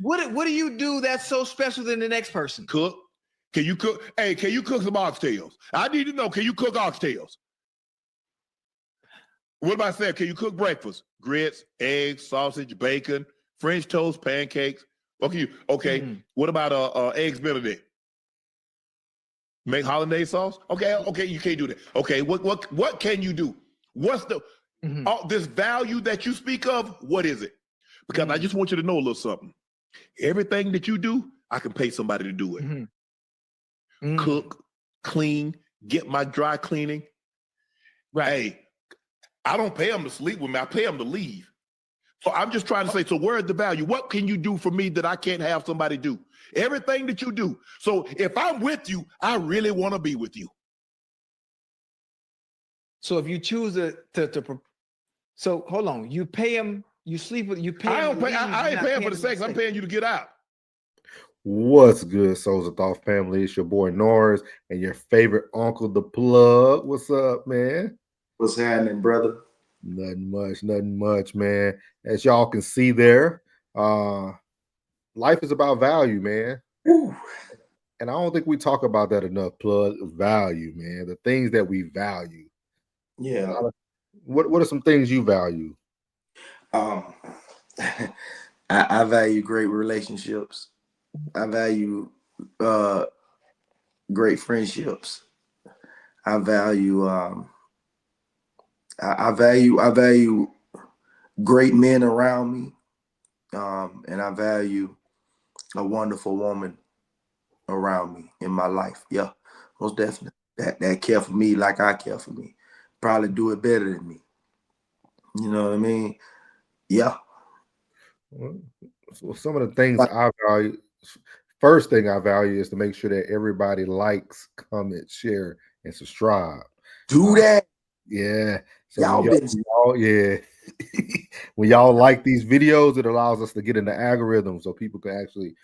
What do you do that's so special than the next person? Cook. Can you cook? Hey, can you cook some oxtails? I need to know, can you cook oxtails? What about saying, can you cook breakfast? Grits, eggs, sausage, bacon, French toast, pancakes. Okay. What about eggs Benedict? Make hollandaise sauce? Okay, you can't do that. Okay, what can you do? What's the this value that you speak of? What is it? Because I just want you to know a little something. Everything that you do, I can pay somebody to do it. Cook, clean, get my dry cleaning. Right. Hey, I don't pay them to sleep with me. I pay them to leave. So I'm just trying to say, so where's the value? What can you do for me that I can't have somebody do? Everything that you do. So if I'm with you, I really want to be with you. So if you choose so hold on, you pay him, you sleep with, you pay him. I ain't paying for the sex. I'm paying you to get out. What's good, Souls of Thought family? It's your boy Norris and your favorite uncle, the plug. What's up, man? What's happening, brother? Nothing much, man. As y'all can see there, life is about value, man. Ooh. And I don't think we talk about that enough, plug. Value, man. The things that we value. Yeah. What are some things you value? I value great relationships. I value great friendships. I value I value great men around me. And I value a wonderful woman around me in my life. Yeah, most definitely. That care for me like I care for me. Probably do it better than me. You know what I mean? Yeah. So some of the things I value, first thing I value is to make sure that everybody likes, comment, share, and subscribe. Do that. Yeah. So when y'all like these videos, it allows us to get in the algorithm so people can actually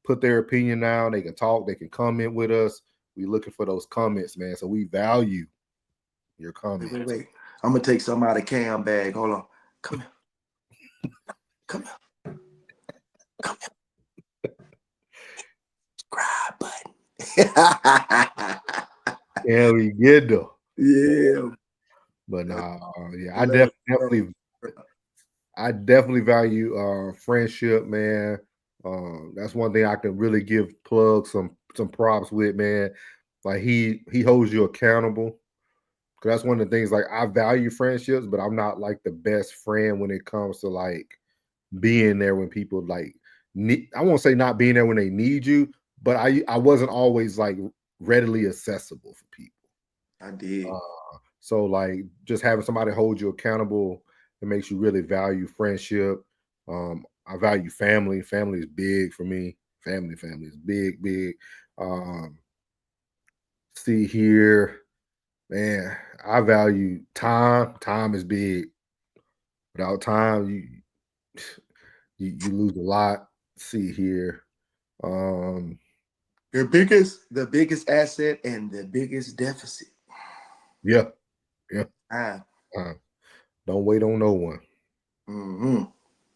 put their opinion down. They can talk, they can comment with us. We're looking for those comments, man. So we value your comments. Wait. I'm gonna take some out of Cam bag. Hold on. Come here. Come here. Subscribe button. Yeah, we get though. Yeah. But yeah, I definitely value friendship, man. That's one thing I can really give Plug some props with, man. Like he holds you accountable. Cause that's one of the things, like, I value friendships, but I'm not like the best friend when it comes to like being there when people like need, I won't say not being there when they need you, but I wasn't always like readily accessible for people. I did. So like just having somebody hold you accountable, it makes you really value friendship. I value family. Family is big for me. Family is big. See here, man, I value time. Time is big. Without time, you lose a lot. See here. The biggest asset and the biggest deficit. Yeah. Don't wait on no one.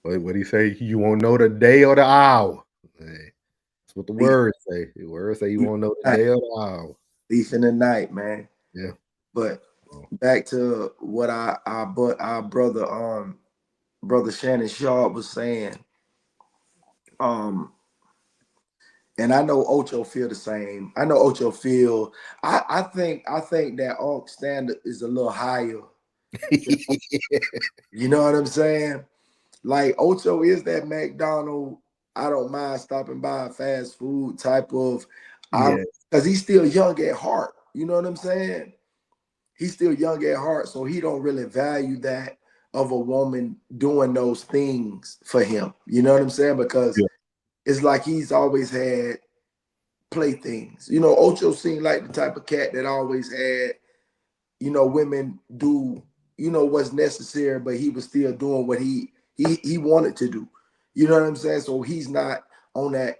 What do you say? You won't know the day or the hour. That's what the words say. The words say you won't know the day or the hour. Thief in the night, man. Yeah. But back to what our brother Shannon Sharpe was saying. And I know Ocho feel the same. I know Ocho feel. I think that Unc standard is a little higher. You know what I'm saying? Like Ocho is that McDonald. I don't mind stopping by fast food type of. Because he's still young at heart. You know what I'm saying? He's still young at heart, so he don't really value that of a woman doing those things for him. You know what I'm saying? Because it's like he's always had playthings. You know, Ocho seemed like the type of cat that always had, you know, women do, you know, what's necessary, but he was still doing what he wanted to do. You know what I'm saying? So he's not on that.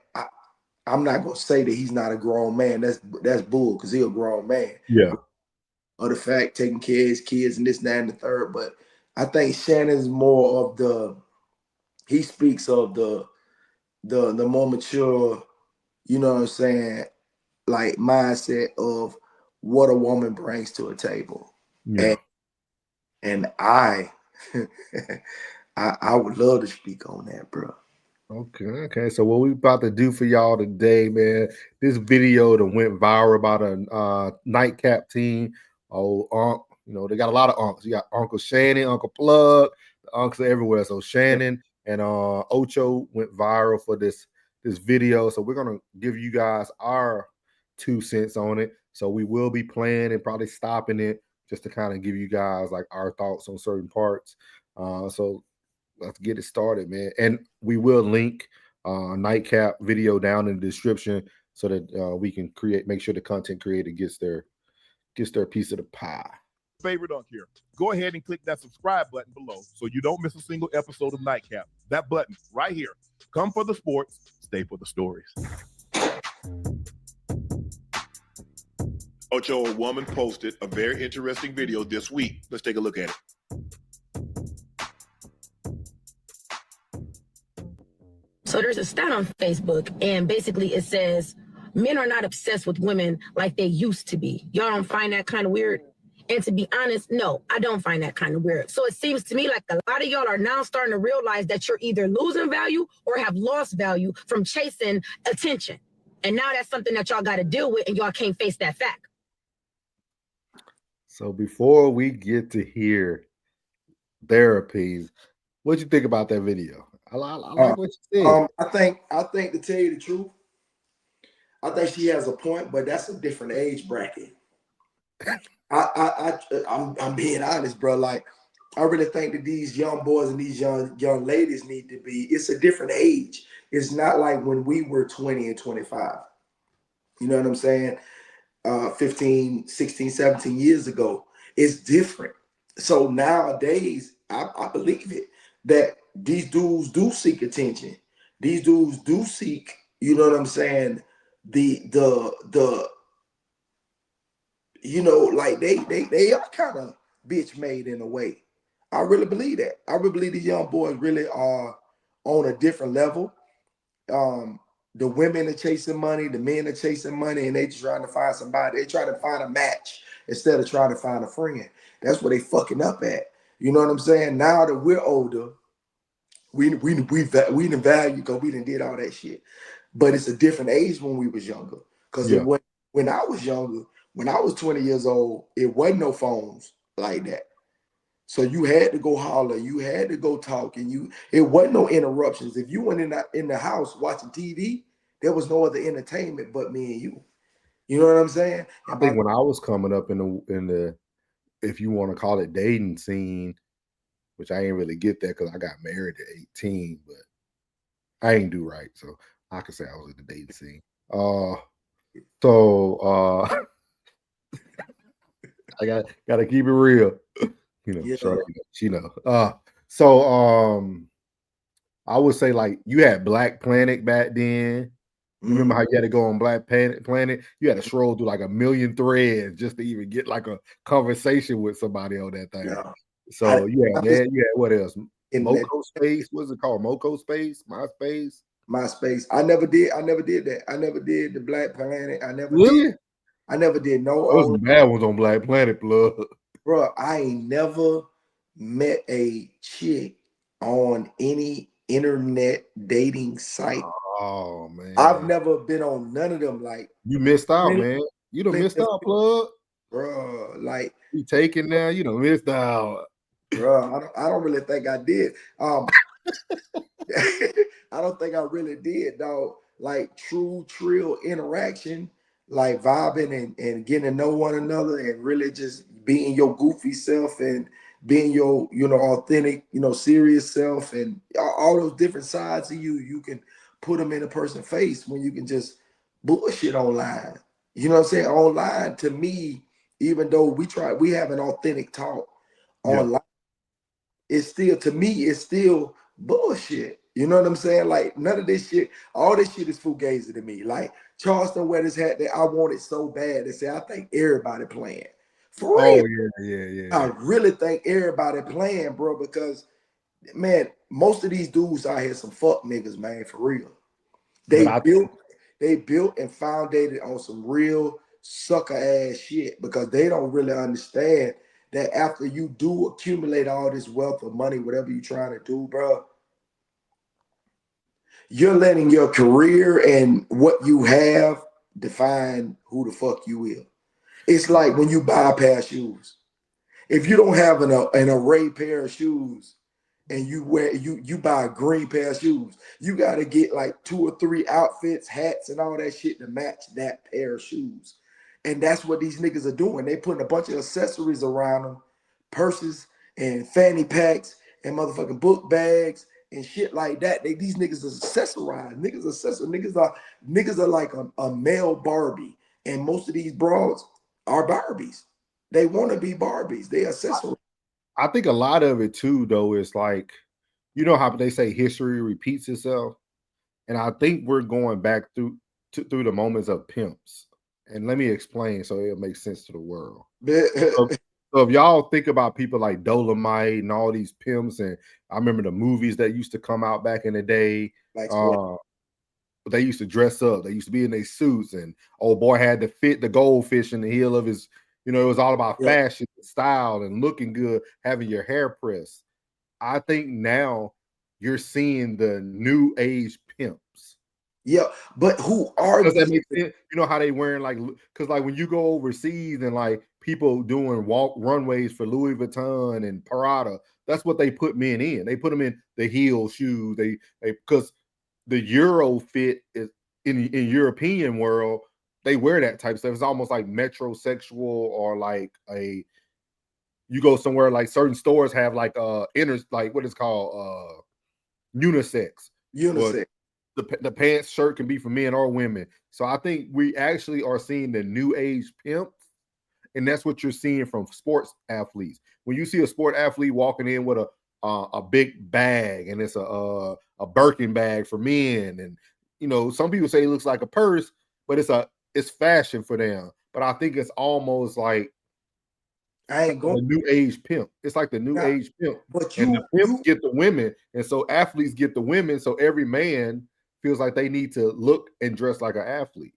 I'm not gonna say that he's not a grown man. That's bull, because he's a grown man. Yeah. Or the fact taking care of his kids and this, that, and the third. But I think Shannon's more of he speaks of the the more mature, you know what I'm saying, like mindset of what a woman brings to a table. Yeah. And I I would love to speak on that, bro. Okay. So what we about to do for y'all today, man? This video that went viral about a nightcap team. Oh, you know, they got a lot of uncles. You got Uncle Shannon, Uncle Plug, the uncles are everywhere. So Shannon and Ocho went viral for this video. So we're gonna give you guys our 2 cents on it. So we will be playing and probably stopping it just to kind of give you guys like our thoughts on certain parts. So let's get it started, man. And we will link nightcap video down in the description so that we can make sure the content creator gets their piece of the pie. Favorite unk here. Go ahead and click that subscribe button below so you don't miss a single episode of Nightcap. That button right here. Come for the sports, stay for the stories. Ocho, a woman posted a very interesting video this week. Let's take a look at it. So there's a stat on Facebook, and basically it says men are not obsessed with women like they used to be. Y'all don't find that kind of weird? And to be honest, no, I don't find that kind of weird. So it seems to me like a lot of y'all are now starting to realize that you're either losing value or have lost value from chasing attention. And now that's something that y'all got to deal with, and y'all can't face that fact. So before we get to hear therapies, what you think about that video? I like what you said. I think to tell you the truth, I think she has a point, but that's a different age bracket. I'm being honest, bro. Like, I really think that these young boys and these young ladies need to be. It's a different age. It's not like when we were 20 and 25. You know what I'm saying? 15, 16, 17 years ago. It's different. So nowadays, I believe it, that these dudes do seek attention. These dudes do seek, you know what I'm saying, the you know, like they are kind of bitch made in a way. I really believe that. I really believe these young boys really are on a different level. The women are chasing money, the men are chasing money, and they just trying to find somebody. They trying to find a match instead of trying to find a friend. That's what they fucking up at. You know what I'm saying? Now that we're older, we didn't value because we didn't did all that shit. But it's a different age when we was younger. Because when I was younger, when I was 20 years old, it wasn't no phones like that. So you had to go holler, you had to go talk, and it wasn't no interruptions. If you went in the house watching TV, there was no other entertainment but me and you. You know what I'm saying? I think when I was coming up in the if you want to call it dating scene, which I ain't really get that because I got married at 18, but I ain't do right, so I could say I was in the dating scene. I gotta keep it real. You know, Charlotte, she know. I would say like you had Black Planet back then. You remember how you had to go on Black Planet? You had to scroll through like a million threads just to even get like a conversation with somebody on that thing. Yeah. So what else? Moco Space, what's it called? Moco Space, MySpace. I never did that. I never did the Black Planet. I never did no. Those some bad ones on Black Planet, blood. Bro, I ain't never met a chick on any internet dating site. Oh man, I've never been on none of them. Like, you missed out, man. You done missed out, plug. Bro, like you taking now, you done missed out. Bro, I don't really think I did. I don't think I really did, dog. Like true trill interaction, like vibing and getting to know one another and really just being your goofy self and being your, authentic, serious self and all those different sides of you can put them in a person's face when you can just bullshit online. You know what I'm saying? Online, to me, even though we have an authentic talk online, it's still, to me, it's still bullshit. You know what I'm saying? Like, none of this shit, all this shit is fugazi to me. Like, Charleston wear this hat that I want it so bad. They say, I think everybody playing. For real. Oh, yeah. I really think everybody playing, bro, because, man, most of these dudes out here some fuck niggas, man, for real. They built and founded on some real sucker ass shit because they don't really understand that after you do accumulate all this wealth or money, whatever you're trying to do, bro, you're letting your career and what you have define who the fuck you is. It's like when you buy a pair of shoes. If you don't have an array pair of shoes and you buy a green pair of shoes, you got to get like 2 or 3 outfits, hats, and all that shit to match that pair of shoes. And that's what these niggas are doing. They putting a bunch of accessories around them, purses and fanny packs and motherfucking book bags and shit like that. These niggas are accessorized. Niggas are like a male Barbie. And most of these broads are Barbies. They want to be Barbies. They accessorize. I think a lot of it too, though, is like, you know how they say history repeats itself, and I think we're going back through the moments of pimps. And let me explain so it makes sense to the world. So if y'all think about people like Dolomite and all these pimps, and I remember the movies that used to come out back in the day. They used to dress up. They used to be in their suits, and old boy had to fit the goldfish in the heel of his. You know, it was all about fashion, style, and looking good, having your hair pressed. I think now you're seeing the new age pimps. Yeah, but who are Does that make sense? You know how they wearing like, because like when you go overseas and like people doing runways for Louis Vuitton and Prada, that's what they put men in. They put them in the heel shoes. They because the Euro fit is in European world, they wear that type of stuff. It's almost like metrosexual or like you go somewhere like certain stores have like like what is called unisex. Unisex. The pants shirt can be for men or women. So I think we actually are seeing the new age pimps, and that's what you're seeing from sports athletes. When you see a sport athlete walking in with a big bag, and it's a Birkin bag for men, and you know some people say it looks like a purse, but it's fashion for them. But I think it's almost like the new age pimp. It's like the new age pimp, but the pimps get the women, and so athletes get the women. So every man feels like they need to look and dress like an athlete.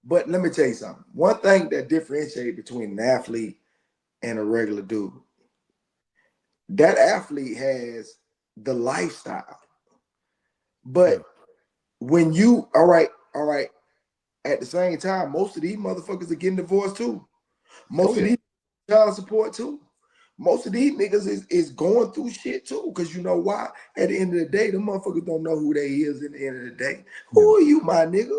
But let me tell you something. One thing that differentiates between an athlete and a regular dude, that athlete has the lifestyle. But when you, all right, at the same time, most of these motherfuckers are getting divorced too. Most of these child support too. Most of these niggas is going through shit too. Because you know why? At the end of the day, the motherfuckers don't know who they is in the end of the day. Who are you, my nigga?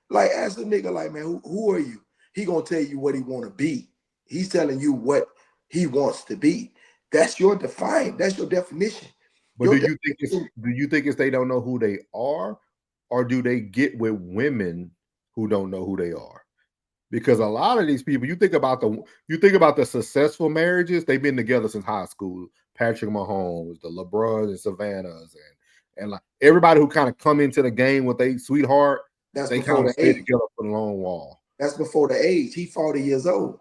Like, ask a nigga like, man, who are you? He gonna tell you what he want to be. He's telling you what he wants to be. That's your definition. But do you think it's they don't know who they are, or do they get with women who don't know who they are? Because a lot of these people, you think about the successful marriages, they've been together since high school. Patrick Mahomes, the LeBrons and Savannahs, and like everybody who kind of come into the game with a sweetheart, they kind of stay together for the long while. That's before the age. He 40 years old.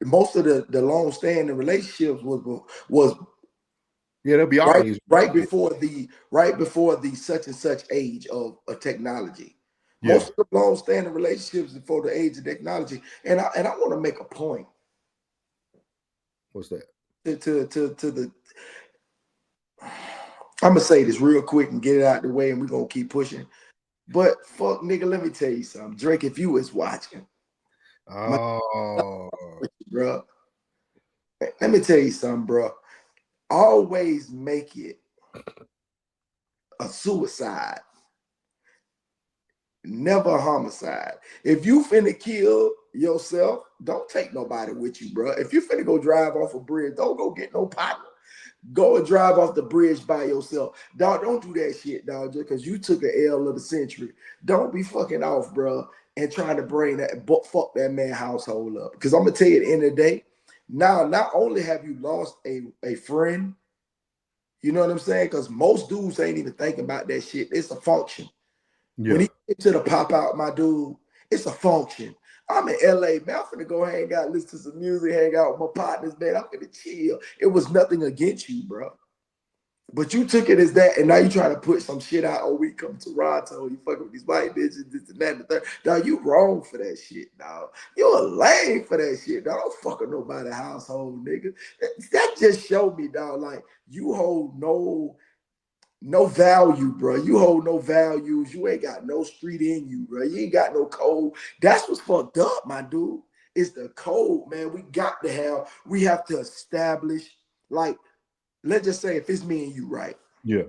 Most of the long-standing relationships was they'll be our age. Right before the such and such age of technology. Most of the long-standing relationships before the age of technology. And I want to make a point. What's that? I'm gonna say this real quick and get it out of the way, and we're gonna keep pushing. But fuck, nigga, let me tell you something. Drake, if you was watching, bro, let me tell you something, bro. Always make it a suicide, never a homicide. If you finna kill yourself, don't take nobody with you, bro. If you finna go drive off a bridge, don't go get no partner. Go and drive off the bridge by yourself. Dog, don't do that shit, dog, just because you took an L of the century. Don't be fucking off, bro, and trying to bring fuck that man household up. Because I'm going to tell you at the end of the day, now, not only have you lost a friend, you know what I'm saying? Because most dudes ain't even thinking about that shit. It's a function. When he get to the pop out, my dude, it's a function. I'm in LA, man. I'm finna go hang out, listen to some music, hang out with my partners, man. I'm finna chill. It was nothing against you, bro. But you took it as that, and now you trying to put some shit out. Oh, we come to Toronto, you fucking with these white bitches, this and that and the third. Dog, you wrong for that shit, dog. You a lame for that shit, dog. Don't fuck with nobody household, nigga. That just showed me, dog, like you hold no value, bro. You hold no values. You ain't got no street in you, bro. You ain't got no code. That's what's fucked up, my dude. It's the code, man. We have to establish, like, let's just say if it's me and you, right? Yeah.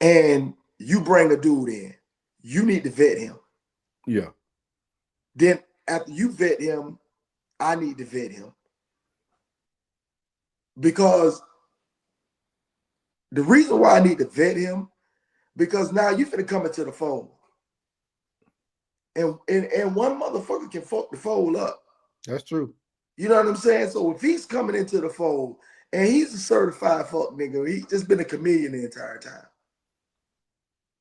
And you bring a dude in, you need to vet him. Yeah. Then after you vet him, I need to vet him. Because the reason why I need to vet him, because now you finna come into the fold. And one motherfucker can fuck the fold up. That's true. You know what I'm saying? So if he's coming into the fold and he's a certified fuck nigga, he's just been a chameleon the entire time.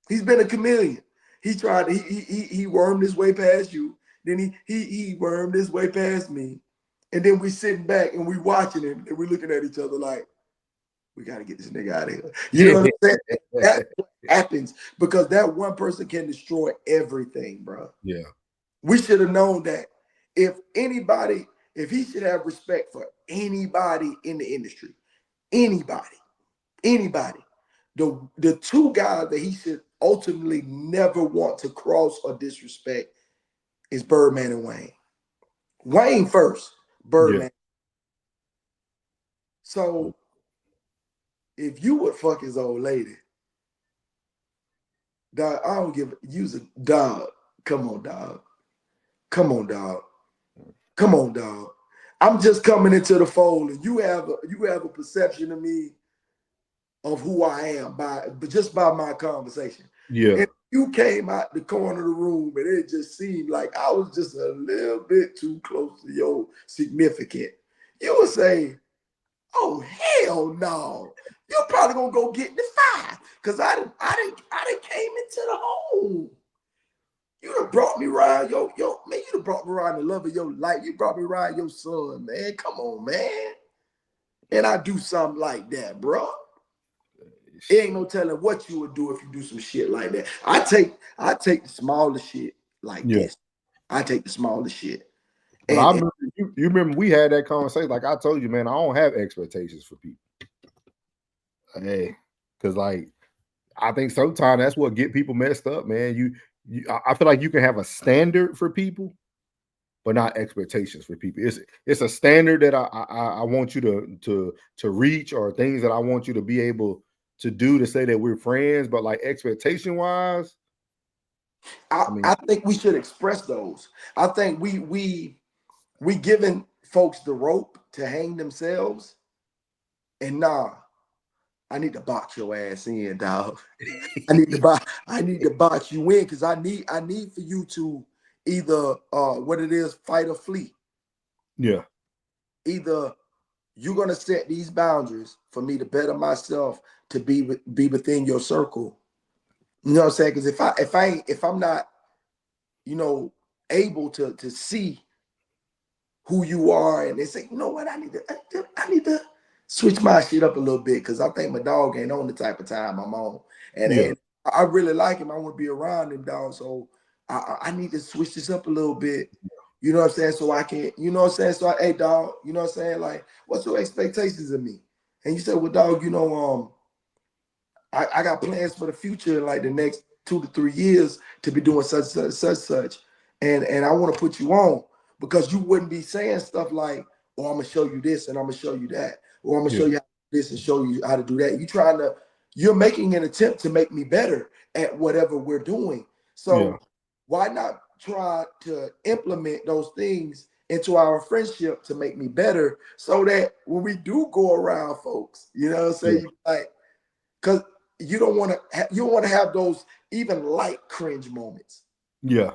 He's been a chameleon. He wormed his way past you. Then he wormed his way past me. And then we sitting back and we watching him and we looking at each other like, we got to get this nigga out of here. You know what I'm saying? That's what happens because that one person can destroy everything, bro. Yeah. We should have known that if he should have respect for anybody in the industry, anybody, the two guys that he should ultimately never want to cross or disrespect is Birdman and Wayne. Wayne first, Birdman. Yeah. So if you would fuck his old lady, dog, I don't give you's a dog. Come on, dog. Come on, dog. Come on, dog. I'm just coming into the fold, and you have a perception of me of who I am just by my conversation. Yeah. And you came out the corner of the room, and it just seemed like I was just a little bit too close to your significant. You would say, "Oh hell no! You're probably gonna go get the fire because I didn't came into the home. You done brought me around man. You done brought me around the love of your life. You brought me around your son, man. Come on, man. And I do something like that, bro. It ain't no telling what you would do if you do some shit like that. I take the smallest shit like this. I take the smallest shit. But I remember you remember we had that conversation. Like I told you, man, I don't have expectations for people. Hey, because like I think sometimes that's what get people messed up, man. I feel like you can have a standard for people, but not expectations for people. It's a standard that I want you to reach, or things that I want you to be able to do to say that we're friends. But like expectation wise, I think we should express those. I think we giving folks the rope to hang themselves, and I need to box your ass in, dog. I need to box you in because I need for you to either what it is, fight or flee. Yeah. Either you're gonna set these boundaries for me to better myself to be within your circle. You know what I'm saying? Because if I'm not, able to see who you are, and they say, you know what, I need to switch my shit up a little bit because I think my dog ain't on the type of time I'm on. And I really like him. I want to be around him, dog. So I need to switch this up a little bit. You know what I'm saying? So I can, you know what I'm saying? So hey, dog, you know what I'm saying? Like, what's your expectations of me? And you said, well, dog, I got plans for the future, like the next 2 to 3 years to be doing such. And I want to put you on because you wouldn't be saying stuff like, oh, I'm gonna show you this and I'm gonna show you that, or I'm gonna show you how to do this and show you how to do that. You're making an attempt to make me better at whatever we're doing. So why not try to implement those things into our friendship to make me better so that when we do go around folks, you know what I'm saying? Like, because you don't want to have those even light cringe moments. Yeah.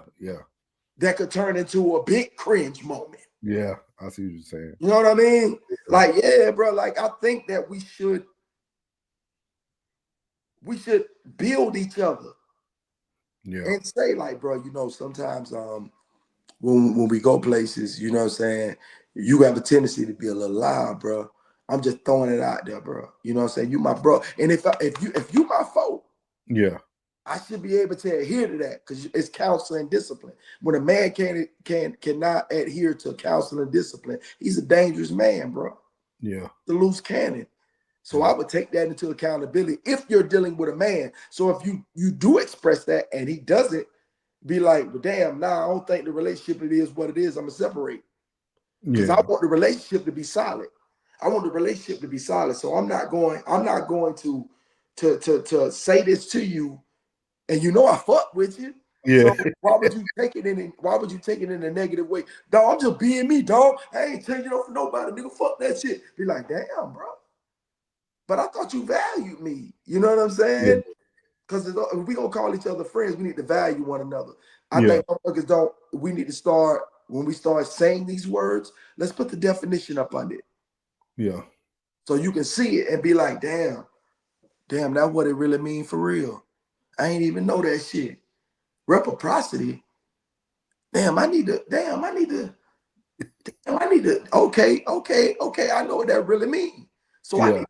That could turn into a big cringe moment. Yeah, I see what you're saying. You know what I mean? Like, yeah, bro. Like, I think that we should build each other. Yeah. And say, like, bro, sometimes when we go places, you know what I'm saying, you have a tendency to be a little loud, bro. I'm just throwing it out there, bro. You know what I'm saying? You my bro. And if you my folk, yeah, I should be able to adhere to that because it's counsel and discipline. When a man cannot adhere to counsel and discipline, he's a dangerous man, bro. yeah, The loose cannon. So I would take that into accountability if you're dealing with a man. So if you do express that and he doesn't, be like, well, damn, nah, I don't think the relationship it is what it is. I'm gonna separate. Because I want the relationship to be solid. I want the relationship to be solid. So I'm not going to say this to you, and you know I fuck with you. yeah, So why would you take it in a negative way? Dog, I'm just being me, dog. I ain't changing off for nobody, nigga. Fuck that shit. Be like, damn, bro. But I thought you valued me. You know what I'm saying? Because if we gonna call each other friends, we need to value one another. I think motherfuckers don't. We need to start when we start saying these words. Let's put the definition up on it. Yeah. So you can see it and be like, damn, that's what it really mean for real. I ain't even know that shit. Reciprocity. I need to. Okay. I know what that really means. So I need,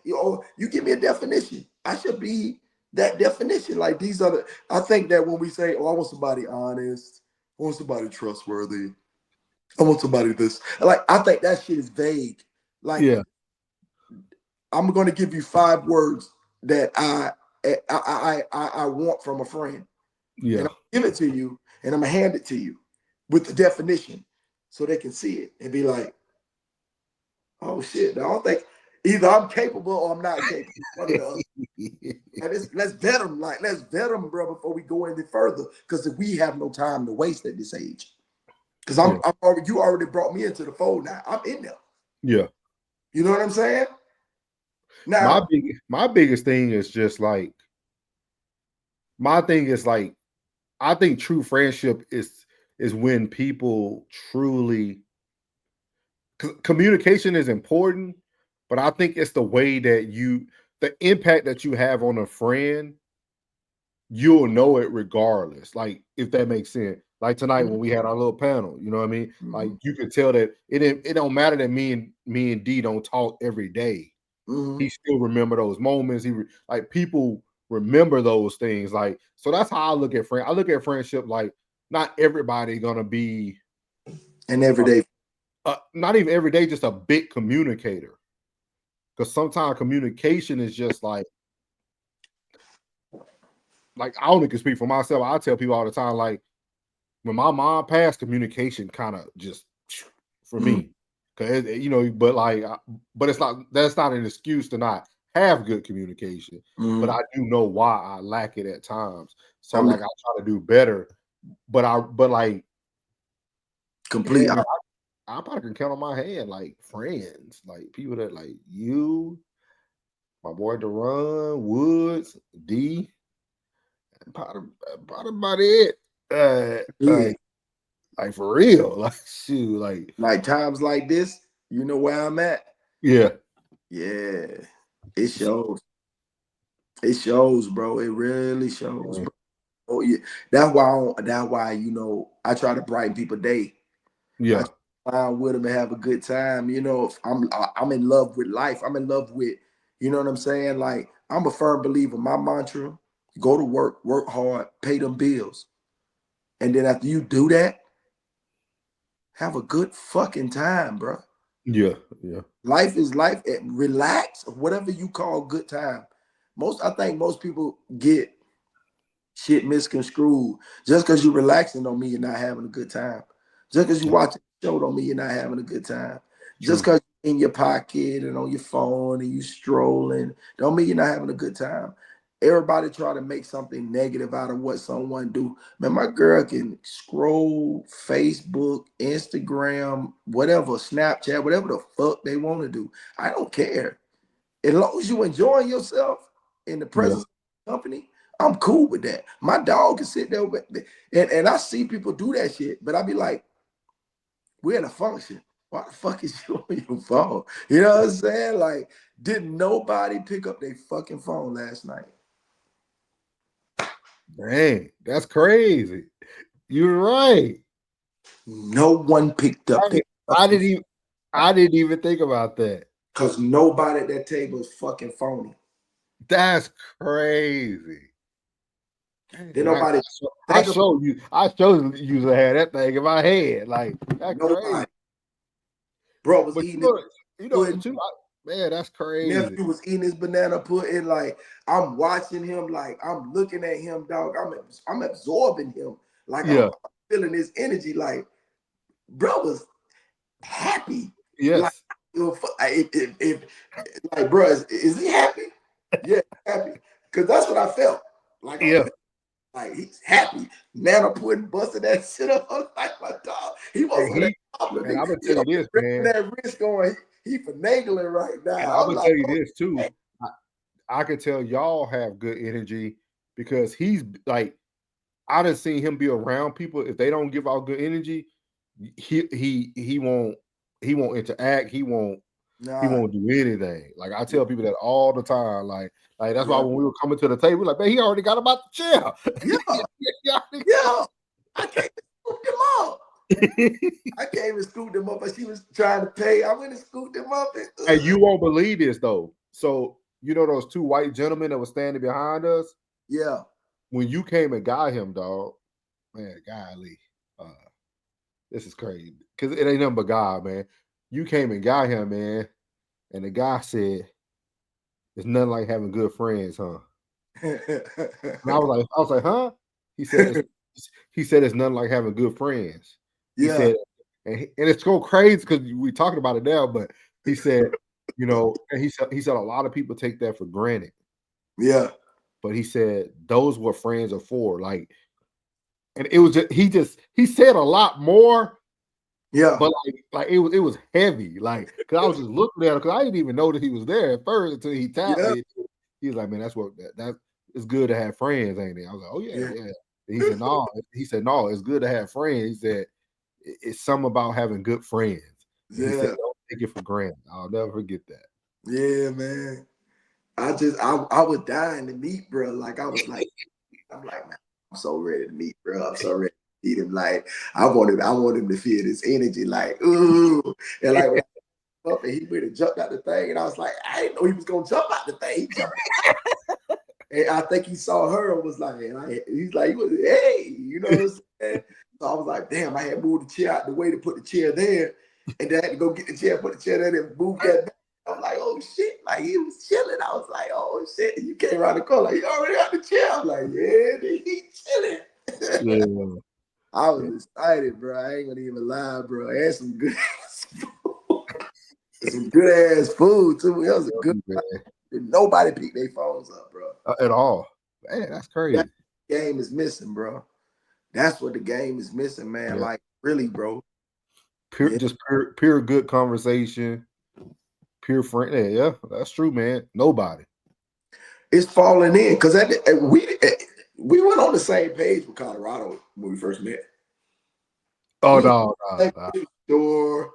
you give me a definition. I should be that definition. Like these other. I think that when we say, "Oh, I want somebody honest. I want somebody trustworthy. I want somebody this," like I think that shit is vague. Like, I'm going to give you 5 words that I want from a friend. Yeah. And I'll give it to you, and I'm gonna hand it to you with the definition, so they can see it and be like, "Oh shit!" I don't think either I'm capable or I'm not capable. One or the other. And let's vet them, bro, before we go any further, because we have no time to waste at this age. Because you already brought me into the fold. Now I'm in there. Yeah. You know what I'm saying? Now, my biggest thing is just like, my thing is like, I think true friendship is when people truly, communication is important, but I think it's the way that the impact that you have on a friend, you'll know it regardless. Like, if that makes sense. Like tonight when we had our little panel, you know what I mean? Like, you could tell that it don't matter that me and D don't talk every day. He still remember those moments. Like, people remember those things. Like, so that's how I look at friend. I look at friendship like, not everybody gonna be an everyday, not even every day, just a big communicator. Because sometimes communication is just like I only can speak for myself. I tell people all the time, like, when my mom passed, communication kind of just for me. Cause but that's not an excuse to not have good communication. But I do know why I lack it at times. So I try to do better. But complete. Man, I probably can count on my hand, like, friends, like people that, like, you, my boy Deron, Woods, D, probably about it. Like for real, like, shoot, like times like this, you know where I'm at. Yeah, it shows. It shows, bro. It really shows, bro. Oh yeah, that's why I try to brighten people's day. Yeah, I try with them and have a good time. If I'm in love with life. I'm in love with, you know what I'm saying? Like, I'm a firm believer. My mantra: go to work hard, pay them bills, and then after you do that, have a good fucking time, bro. Yeah. Life is life. Relax, whatever you call good time. I think most people get shit misconstrued. Just because you're relaxing don't mean you're not having a good time. Just because you watching a show don't mean you're not having a good time. Just because you're in your pocket and on your phone and you strolling don't mean you're not having a good time. Everybody try to make something negative out of what someone do. Man, my girl can scroll Facebook, Instagram, whatever, Snapchat, whatever the fuck they want to do. I don't care. As long as you enjoying yourself in the presence of the company, I'm cool with that. My dog can sit there and I see people do that shit, but I be like, we're in a function. Why the fuck is you on your phone? You know what I'm saying? Like, didn't nobody pick up their fucking phone last night? Dang, that's crazy. You're right. No one picked up. I didn't even think about that. Because nobody at that table is fucking phony. That's crazy. Then nobody. I showed you to have that thing in my head. Like, that's nobody. crazy. Bro was But eating man, that's crazy. Nephew was eating his banana pudding. Like, I'm watching him, like I'm looking at him, dog. I'm absorbing him. Like I'm feeling his energy. Like, bro was happy. Yes. Like, if like, bro, is he happy? Yeah, happy. Because that's what I felt. Like, like he's happy. Nana pudding busted that shit up. I was like, my dog. He was and I'm gonna tell you this, man. That wrist going, he finagling right now. And I'm gonna tell you this too. I can tell y'all have good energy because he's like, I done seen him be around people. If they don't give out good energy, he won't interact. He won't do anything. Like, I tell people that all the time. Like that's why when we were coming to the table, like, man, he already got him out the chair. Yeah. I can't scoop him up. I can't even scoop them up, but she was trying to pay. I went and scooped them up. And you won't believe this though. So you know those two white gentlemen that were standing behind us? Yeah. When you came and got him, dog, man, golly, this is crazy. Because it ain't nothing but God, man. You came and got him, man, and the guy said, "It's nothing like having good friends, huh?" And I was like, huh? He said, it's nothing like having good friends. He said, and it's so crazy because we're talking about it now, but he said, you know, and he said a lot of people take that for granted. Yeah. But he said those what friends are for. Like, and it was just he said a lot more. Yeah. But like it was heavy. Like, because I was just looking at him because I didn't even know that he was there at first until he tapped me. He was like, man, that's what that it's good to have friends, ain't it? I was like, oh yeah. He said, no. He said, no, it's good to have friends. He said, it's something about having good friends. And he said, don't take it for granted. I'll never forget that. Yeah, man. I was dying to meet, bro. Like, I was like, I'm like, man, I'm so ready to meet, bro. I'm so ready to meet him. Like, I want him to feel this energy, like, ooh. And like, when I up and he went and jumped out the thing, and I was like, I didn't know he was gonna jump out the thing. He jumped out. And I think he saw her and was like, he's like, hey, you know what I'm saying? So I was like, damn, I had moved the chair out the way to put the chair there, and then I had to go get the chair, put the chair there, and move that back. I was like, oh shit, like he was chilling. I was like, oh shit. And you came around the corner, like, you already got the chair. I'm like, yeah, he chilling. Yeah. I was excited, bro. I ain't gonna even lie, bro. I had some good ass food. Some good ass food too. It was a good nobody picked their phones up, bro. At all. Man, that's crazy. That game is missing, bro. That's what the game is missing, man. Yeah. Like, really, bro. Just pure good conversation. Pure friend. Yeah, that's true, man. Nobody. It's falling in because we went on the same page with Colorado when we first met. Oh no. Door.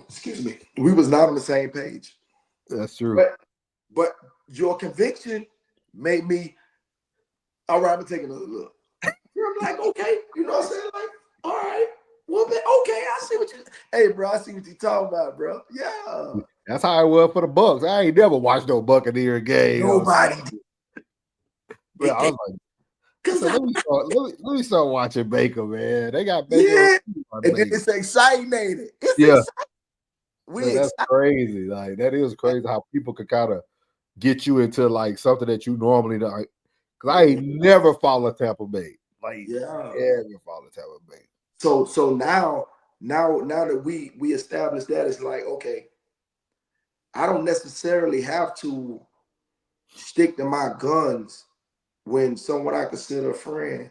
Excuse me. We was not on the same page. That's true. But your conviction made me. All right, I'm gonna take another look. I'm like, okay, you know what I'm saying? Like, all right. Well, okay, I see what you. Hey, bro, I see what you talking about, bro. Yeah, that's how it was for the Bucks. I ain't never watched no Buccaneer game. Nobody. But I was like, let me start watching Baker, man. They got Baker. Yeah, and then it's exciting, ain't it? It's exciting. That's crazy. Like, that is crazy how people could kind of get you into like something that you normally don't. Like, because I ain't never followed Tampa Bay. Like, never followed Tampa Bay. So now that we established that, it's like, okay, I don't necessarily have to stick to my guns when someone I consider a friend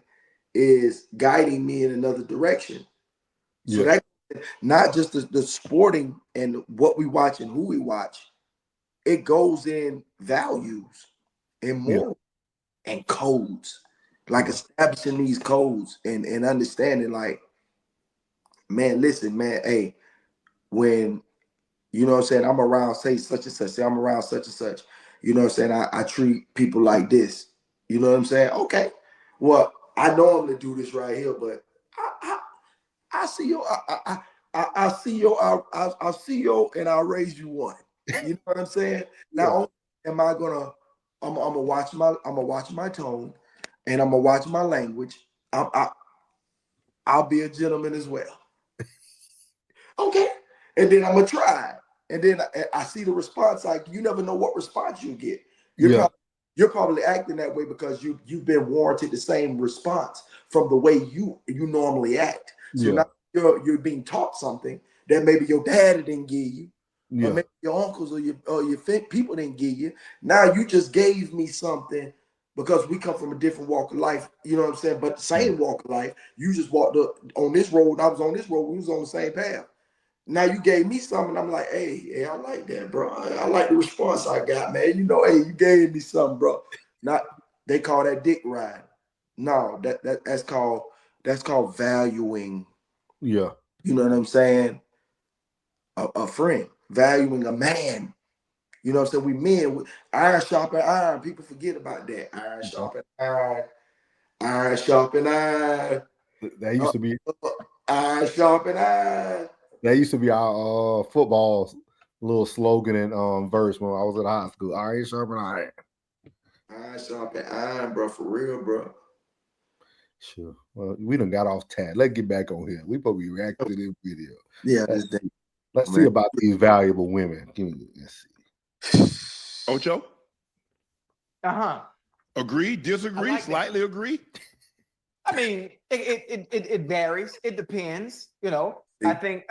is guiding me in another direction. So that not just the sporting and what we watch and who we watch, it goes in values and morals and codes, like establishing these codes and understanding, like, man, listen, man, hey, when, you know what I'm saying, I'm around, say such and such, say I'm around such and such, you know what I'm saying, I treat people like this, you know what I'm saying? Okay, well, I normally do this right here, but I see you, I see your, I'll see your, and I'll raise you one. You know what I'm saying? Yeah. Not only am I gonna, I'm gonna watch my tone, and I'm gonna watch my language. I'll be a gentleman as well. Okay, and then I'm gonna try, and then I see the response. Like, you never know what response you get. Yeah. You're probably acting that way because you've been warranted the same response from the way you normally act. So Yeah. now you're being taught something that maybe your daddy didn't give you, or Yeah. maybe your uncles or your people didn't give you. Now you just gave me something because we come from a different walk of life. You know what I'm saying? But the same walk of life. You just walked up on this road. I was on this road. We was on the same path. Now you gave me something. I'm like, hey, I like that, bro. I like the response I got, man. You know, hey, you gave me something, bro. Not they call that dick ride. No, that's called valuing. Yeah. You know what I'm saying? A friend, valuing a man. You know what I'm saying? We men, iron sharpen iron. People forget about that. Iron sharpen iron. Iron sharpen iron. That used to be Iron sharpen iron. that used to be our football little slogan and verse when I was in high school. Iron sharpen iron. Iron sharpen iron, bro. For real, bro. Sure. Well, we done got off tag. Let's get back on here. We probably reacted to this video. Yeah, this thing. Let's see about these valuable women. Let's see. Ocho? Agree, disagree, like slightly agree? I mean, it varies. It depends. You know, I think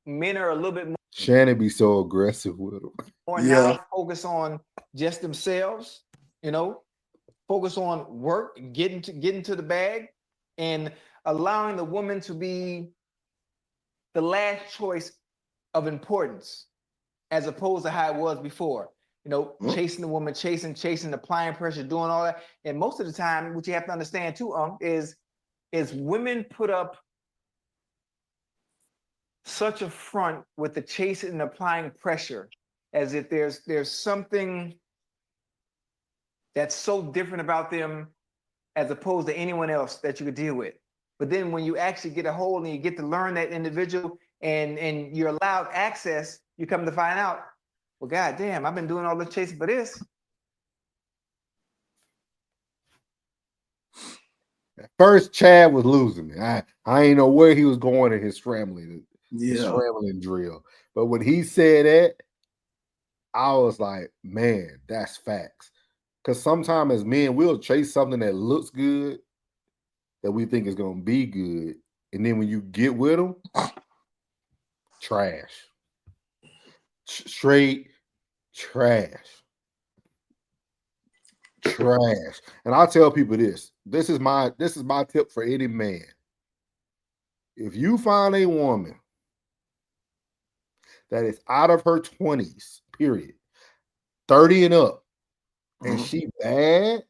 men are a little bit Shannon be so aggressive with them. more now focus on just themselves. You know, focus on work, getting to the bag, and allowing the woman to be the last choice of importance, as opposed to how it was before. You know, chasing the woman, chasing, applying pressure, doing all that. And most of the time, what you have to understand too, is women put up such a front with the chasing and applying pressure, as if there's something that's so different about them as opposed to anyone else that you could deal with. But then when you actually get a hold and you get to learn that individual and you're allowed access, you come to find out, well, God damn, I've been doing all this chasing for this. At first, Chad was losing me. I ain't know where he was going in his scrambling drill. But when he said that, I was like, man, that's facts. Because sometimes as men, we'll chase something that looks good, that we think is going to be good. And then when you get with them, trash. Straight trash. Trash. And I'll tell people this. This is my tip for any man. If you find a woman that is out of her 20s, period, 30 and up, and she bad,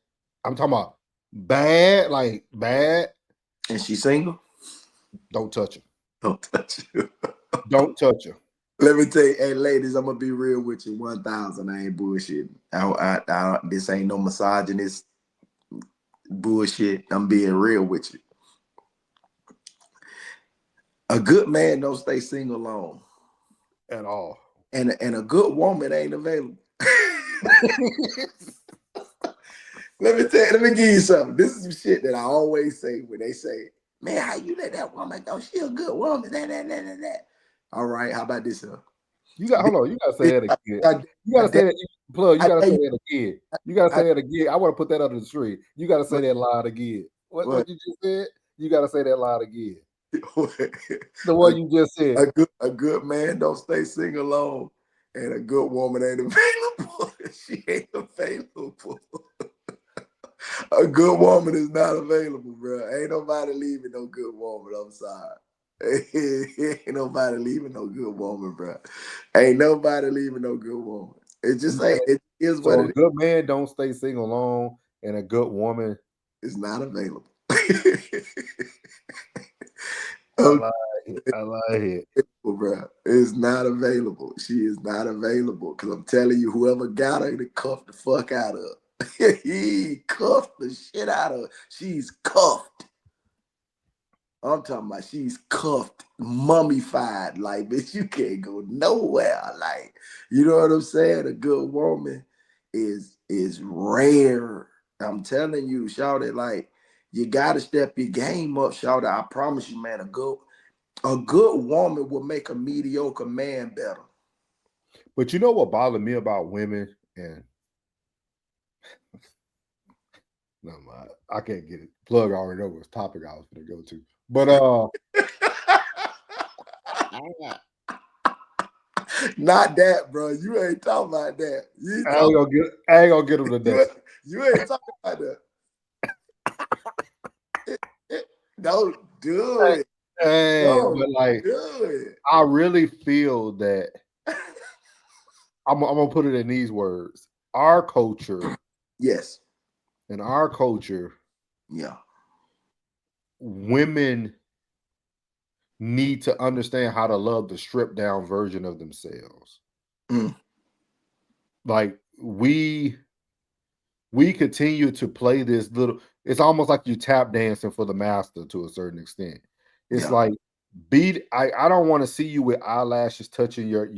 I'm talking about bad, like bad. And she single? Don't touch her. Don't touch her. Don't touch her. Let me tell you, hey, ladies, I'm gonna be real with you. 1,000, I ain't bullshitting. This ain't no misogynist bullshit. I'm being real with you. A good man don't stay single long At all. And a good woman ain't available. Let me give you something. This is some shit that I always say when they say, man, how you let that woman go? She a good woman. That. All right, how about this? You gotta say that again. You gotta say that, plug. You gotta say that again. You gotta say that again. I want to put that under the tree. You gotta say that line again. What you just said? You gotta say that line again. The one you just said. A good man don't stay single long, and a good woman ain't available. She ain't available. A good woman is not available, bro. Ain't nobody leaving no good woman. I'm sorry. Ain't nobody leaving no good woman, bro. Ain't nobody leaving no good woman. It just ain't. It is what it is. A good man don't stay single long, and a good woman is not available. I like it. Bro, it's not available. She is not available. Because I'm telling you, whoever got her to cuff the fuck out of her. He cuffed the shit out of her. She's cuffed. I'm talking about she's cuffed, mummified. Like, bitch, you can't go nowhere. Like, you know what I'm saying? A good woman is rare. I'm telling you, shout it. Like, you gotta step your game up, shout it. I promise you, man. A good woman will make a mediocre man better. But you know what bothered me about women, and no, I can't get it. Plug already know what topic I was going to go to, but Not that, bro. You ain't talking about that. I ain't gonna get them today. You ain't talking about that. Don't do it. Hey, but Don't like, do it. I really feel that I'm gonna put it in these words. Our culture, Yes. in our culture, Yeah. women need to understand how to love the stripped down version of themselves. Mm. Like we continue to play this little, it's almost like you tap dancing for the master to a certain extent. It's Yeah. like I don't want to see you with eyelashes touching your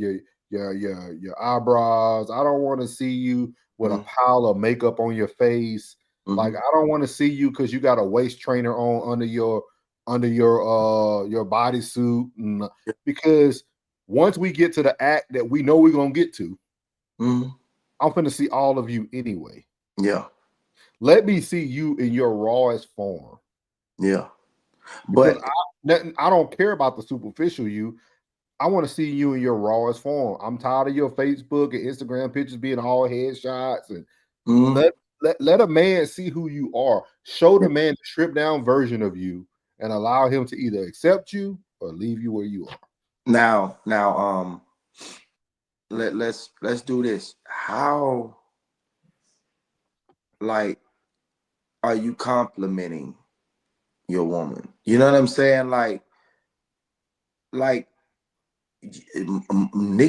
eyebrows. I don't want to see you with a pile of makeup on your face. Like I don't want to see you because you got a waist trainer on under your bodysuit. Because once we get to the act that we know we're gonna get to, I'm gonna see all of you anyway. Yeah. Let me see you in your rawest form. Yeah. Because But I don't care about the superficial you. I want to see you in your rawest form. I'm tired of your Facebook and Instagram pictures being all headshots. And let a man see who you are. Show the man the stripped down version of you and allow him to either accept you or leave you where you are. now, let's do this. How, like, are you complimenting your woman? You know what I'm saying? Like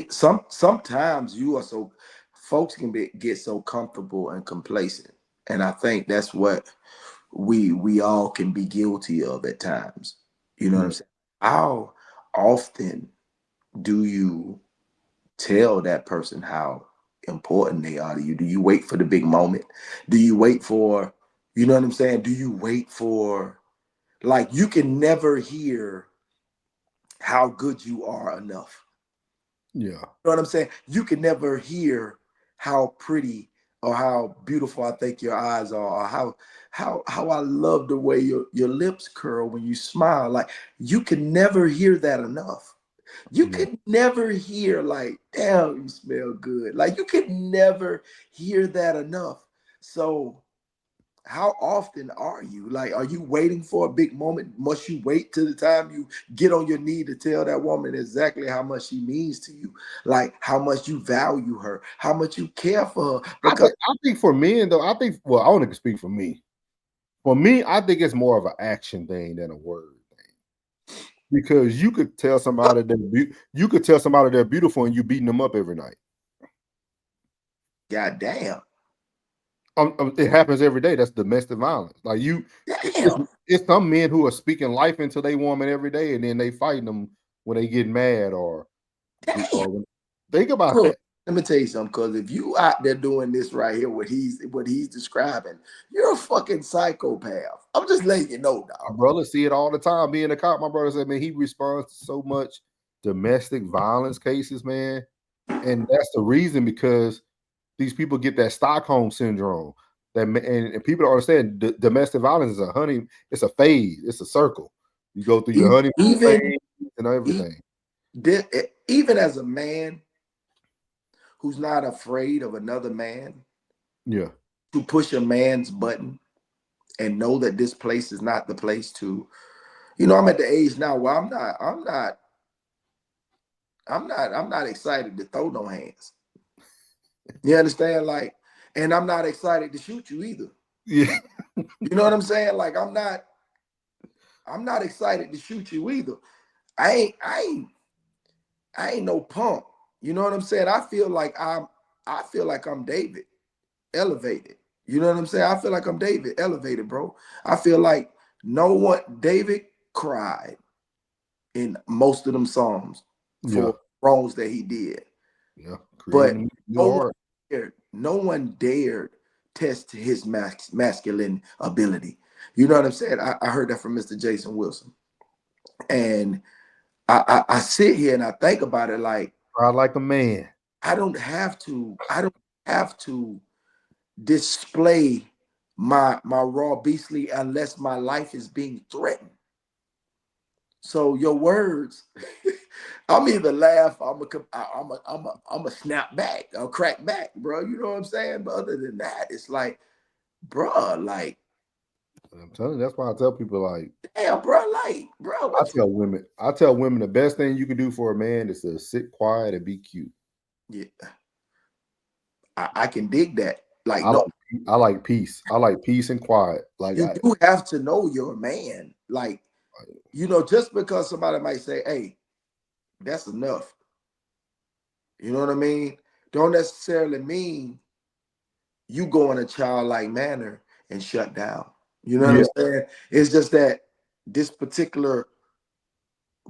sometimes you are so, folks can get so comfortable and complacent, and I think that's what we all can be guilty of at times. You know what I'm saying? How often do you tell that person how important they are to you? Do you wait for the big moment? Do you wait for, you know what I'm saying? Do you wait for, like, you can never hear how good you are enough. Yeah. You know what I'm saying? You can never hear how pretty or how beautiful I think your eyes are, or how I love the way your lips curl when you smile. Like, you can never hear that enough. You could never hear, like, damn, you smell good. Like, you could never hear that enough. So how often are you? Like, are you waiting for a big moment? Must you wait till the time you get on your knee to tell that woman exactly how much she means to you? Like, how much you value her, how much you care for her? Because I think for men, though, well, I only can speak for me. For me, I think it's more of an action thing than a word thing. Because you could tell somebody they're beautiful and you beating them up every night. God damn. It happens every day. That's domestic violence. Like it's some men who are speaking life into their woman every day, and then they fighting them when they get mad or think about that. Let me tell you something, because if you out there doing this right here, what he's describing, you're a fucking psychopath. I'm just letting you know, dog. My brother see it all the time. Being a cop, my brother said, man, he responds to so much domestic violence cases, man. And that's the reason, because these people get that Stockholm syndrome. And people don't understand domestic violence is it's a phase, it's a circle. You go through your honeymoon phase and everything. Even as a man who's not afraid of another man, to push a man's button and know that this place is not the place to, you know, I'm at the age now where I'm not excited to throw no hands. You understand? Like, and I'm not excited to shoot you either. Yeah. You know what I'm saying? Like, I'm not excited to shoot you either. I ain't no punk. You know what I'm saying? I feel like I'm David, elevated. You know what I'm saying? I feel like I'm David, elevated, bro. I feel like no one, David cried in most of them songs Yeah. for wrongs that he did. Yeah. But Creating no your one art. no one dared test his masculine ability. You know what I'm saying? I heard that from Mr. Jason Wilson. And I sit here and I think about it like, Cry like a man. I don't have to display my raw beastly unless my life is being threatened. So your words, I'm either laugh, I'm a snap back, I'll crack back, bro. You know what I'm saying? But other than that, it's like, bro, like, I'm telling you, that's why I tell people, like, damn, bro, like, bro, what I tell women the best thing you can do for a man is to sit quiet and be cute. yeah, I can dig that. Like, I no, like peace. I like peace and quiet. Like you do have to know you're a man. Like, you know, just because somebody might say, hey, that's enough. You know what I mean? Don't necessarily mean you go in a childlike manner and shut down. You know what I'm saying? It's just that this particular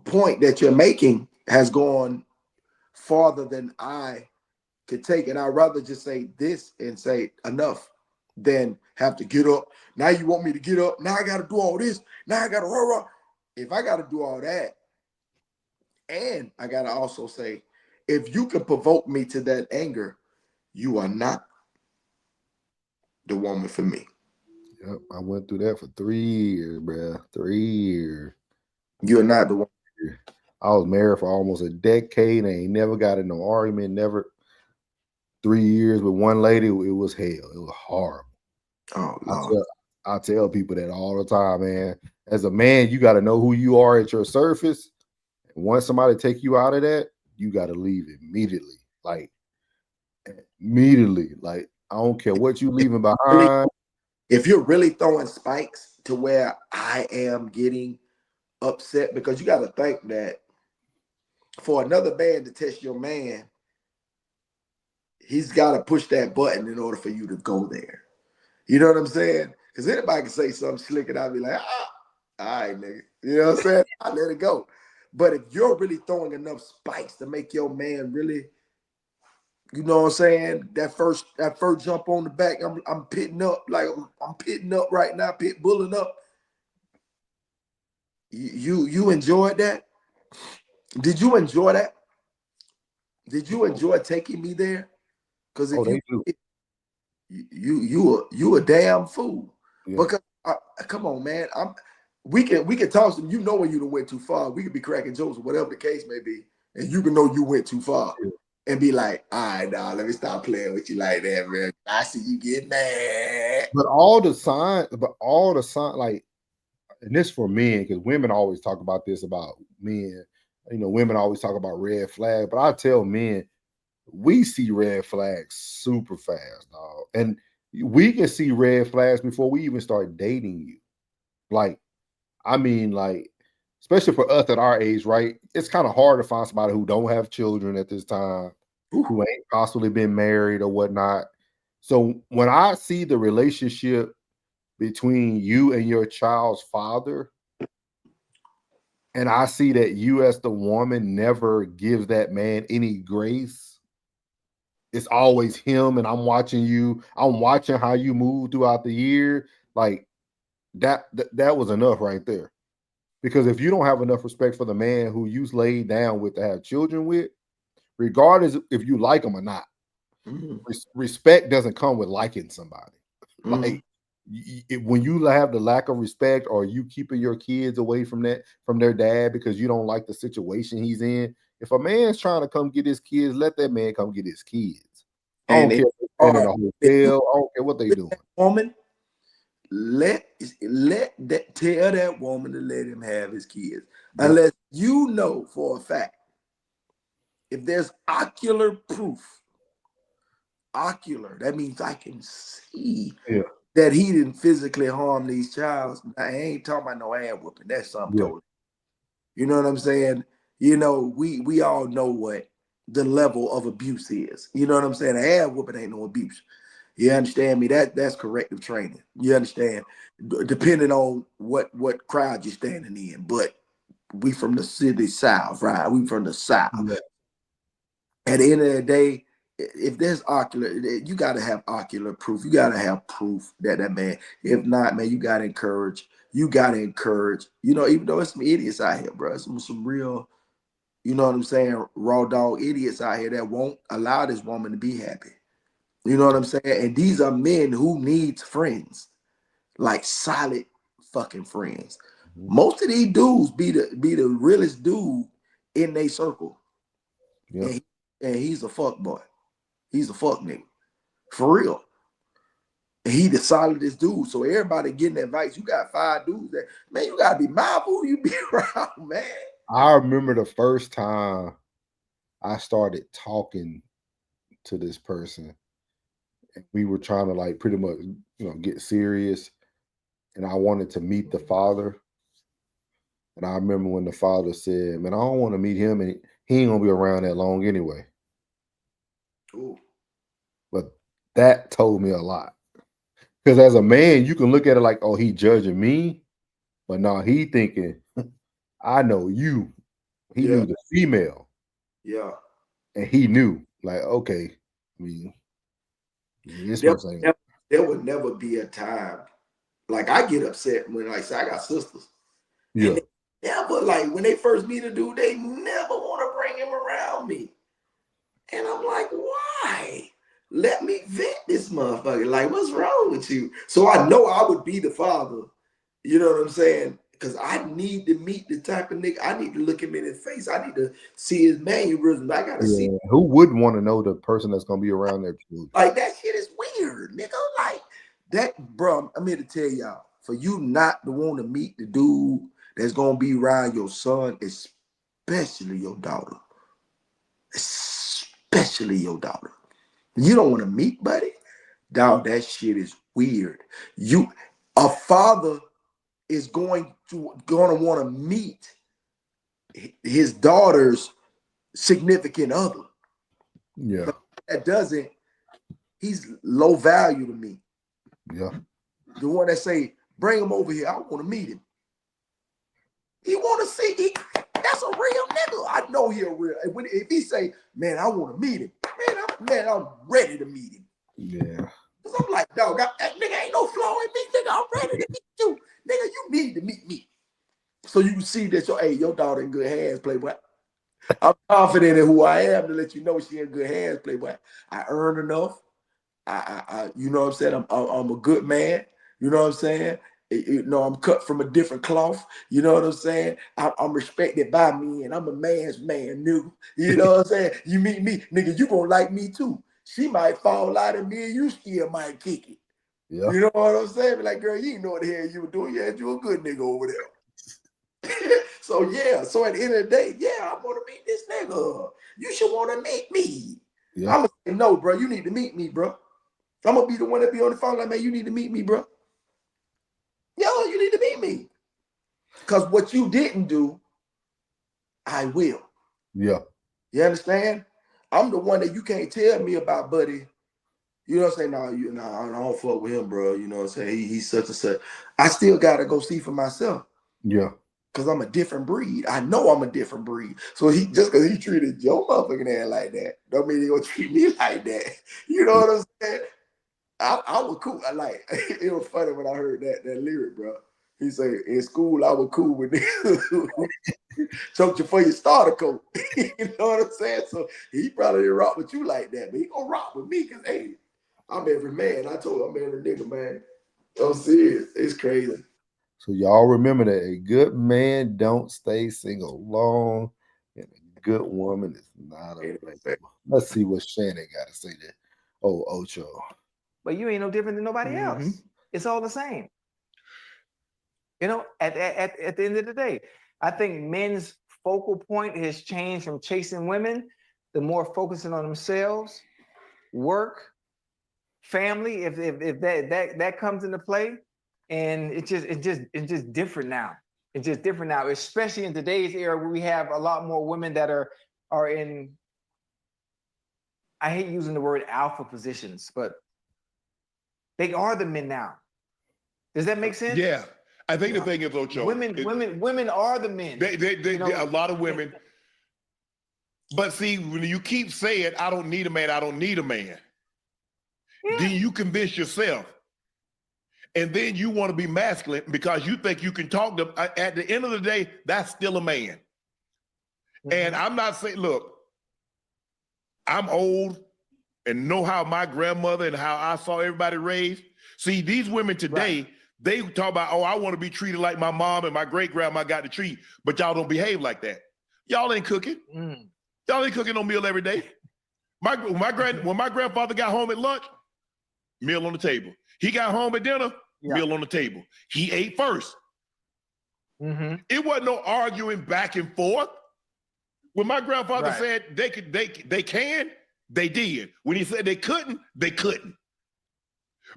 point that you're making has gone farther than I could take it. I'd rather just say this and say enough than have to get up. Now you want me to get up. Now I got to do all this. Now I got to rah. If I got to do all that, and I got to also say, if you can provoke me to that anger, you are not the woman for me. Yep, I went through that for 3 years, bro. 3 years. You're not the one. I was married for almost a decade and ain't never got in no argument. Never. 3 years with one lady, it was hell. It was horrible. Oh Lord. I tell people that all the time, man. As a man, you got to know who you are at your surface. And once somebody take you out of that, you got to leave immediately. Like immediately. Like I don't care what you leaving behind. If you're really throwing spikes to where I am getting upset, because you got to think that for another man to test your man, he's got to push that button in order for you to go there. You know what I'm saying? Because anybody can say something slick and I'll be like, all right, nigga. You know what I'm saying? I let it go. But if you're really throwing enough spikes to make your man really, you know what I'm saying, that first jump on the back, I'm pitting up, like I'm pitting up right now, pit bulling up. You enjoyed that? Did you enjoy that? Did you enjoy taking me there? Because if They do. you a damn fool. Yeah. Because come on, man. We can talk some. You know when you done went too far. We could be cracking jokes or whatever the case may be, and you can know you went too far, and be like, all right, dog, let me stop playing with you like that, man. I see you get mad. But all the sign, like, and this for men, because women always talk about this about men. You know, women always talk about red flag, but I tell men, we see red flags super fast, dog. And we can see red flags before we even start dating you. Like, I mean, like, especially for us at our age, right? It's kind of hard to find somebody who don't have children at this time, who ain't possibly been married or whatnot. So when I see the relationship between you and your child's father, and I see that you as the woman never gives that man any grace, it's always him, and I'm watching you. I'm watching how you move throughout the year. Like that was enough right there. Because if you don't have enough respect for the man who you laid down with to have children with, regardless if you like him or not, respect doesn't come with liking somebody. Like when you have the lack of respect, or you keeping your kids away from their dad because you don't like the situation he's in. If a man's trying to come get his kids, let that man come get his kids. I don't care if they're in a hotel. I don't care what they doing. Woman, let that tell that woman to let him have his kids, unless you know for a fact, if there's ocular proof. Ocular, that means I can see that he didn't physically harm these child. I ain't talking about no ass whooping. That's something totally. You know what I'm saying? You know, we all know what the level of abuse is. You know what I'm saying? An ass whooping ain't no abuse. You understand me? That's corrective training. You understand? Depending on what crowd you're standing in. But we from the city south, right? We from the south. Yeah. At the end of the day, if there's ocular, you got to have ocular proof. You got to have proof that man. If not, man, you got to encourage. You got to encourage. You know, even though it's some idiots out here, bro. Some real, you know what I'm saying, raw dog idiots out here that won't allow this woman to be happy. You know what I'm saying? And these are men who need friends, like solid fucking friends. Most of these dudes be the realest dude in their circle. Yeah. And he's a fuck boy. He's a fuck nigga. For real. And he the solidest dude. So everybody getting advice. You got 5 dudes that, man, you gotta be mindful who you be around, man. I remember the first time I started talking to this person, and we were trying to like pretty much, get serious. And I wanted to meet the father. And I remember when the father said, "Man, I don't want to meet him, and he ain't gonna be around that long anyway." Ooh. But that told me a lot. Because as a man, you can look at it like, "Oh, he judging me," but no, he thinking, "I know you." He Yeah. knew the female, Yeah. and he knew, like, okay, I mean, this There, person ain't. there would never be a time. Like I get upset when, like, say I got sisters. Yeah, And they never, like, when they first meet a dude, they never want to bring him around me. And I'm like, why? Let me vet this motherfucker. Like, what's wrong with you? So I know I would be the father. You know what I'm saying? Because I need to meet the type of nigga. I need to look him in his face. I need to see his mannerisms. I gotta see. yeah. Who wouldn't want to know the person that's gonna be around there too? Like that shit is weird, nigga. Like that, bro. I'm here to tell y'all. For you not to want to meet the dude that's gonna be around your son, especially your daughter. Especially your daughter. You don't want to meet, buddy. Dog, that shit is weird. A father is going to want to meet his daughter's significant other. Yeah, But that doesn't, he's low value to me. yeah, The one that say, bring him over here, I want to meet him. He want to see, that's a real nigga. I know he a real. If he say, man, I want to meet him, I'm ready to meet him. yeah. Because I'm like, dog, that nigga ain't no flaw in me, nigga. I'm ready to meet you. Nigga, you need to meet me. So you can see that your daughter in good hands, Playboy. I'm confident in who I am to let you know she in good hands, Playboy. I earn enough. I you know what I'm saying? I'm a good man. You know what I'm saying? I'm cut from a different cloth. You know what I'm saying? I'm respected by me, and I'm a man's man, nigga. You know what I'm saying? You meet me, nigga, you gonna like me too. She might fall out of me, and you still might kick it. Yeah. You know what I'm saying? Like, girl, you know what the hell you were doing. You had you a good nigga over there. So yeah, so at the end of the day, yeah, I want to meet this nigga. You should want to meet me. Yeah. I'm gonna say, no, bro, you need to meet me, bro. I'm gonna be the one that be on the phone like, man, you need to meet me, bro. Yo, you need to meet me. Because what you didn't do, I will. Yeah. You understand? I'm the one that you can't tell me about, buddy. You know what I'm saying? I don't fuck with him, bro. You know what I'm saying? He's such and such. I still gotta go see for myself. Yeah. Because I'm a different breed. I know I'm a different breed. So just because he treated your motherfucking ass like that, don't mean he gonna treat me like that. You know what I'm saying? I was cool. It was funny when I heard that lyric, bro. He said, in school, I was cool with niggas who choked you for your starter coat. You know what I'm saying? So he probably didn't rock with you like that, but he gonna rock with me because, hey, I'm every man. I told him I'm every nigga, man. I'm serious. It's crazy. So y'all remember that a good man don't stay single long, and a good woman is not available. Let's see what Shannon got to say there. Oh, Ocho. But you ain't no different than nobody else. It's all the same. You know, at the end of the day, I think men's focal point has changed from chasing women to more focusing on themselves, work, family. If that comes into play, and it's just different now. It's just different now, especially in today's era where we have a lot more women that are in. I hate using the word alpha positions, but They are the men now. Does that make sense? Yeah. I think the thing is, Ocho, women are the men. A lot of women. But see, when you keep saying, I don't need a man, I don't need a man, then you convince yourself. And then you want to be masculine because you think you can talk to, at the end of the day, that's still a man. And I'm not saying, look, I'm old and know how my grandmother and how I saw everybody raised. See, these women today, they talk about, oh, I want to be treated like my mom and my great grandma got to treat, but y'all don't behave like that. Y'all ain't cooking. Y'all ain't cooking no meal every day. When my grandfather got home at lunch, meal on the table. He got home at dinner, meal on the table. He ate first. It wasn't no arguing back and forth. When my grandfather said they can, they did. When he said they couldn't, they couldn't.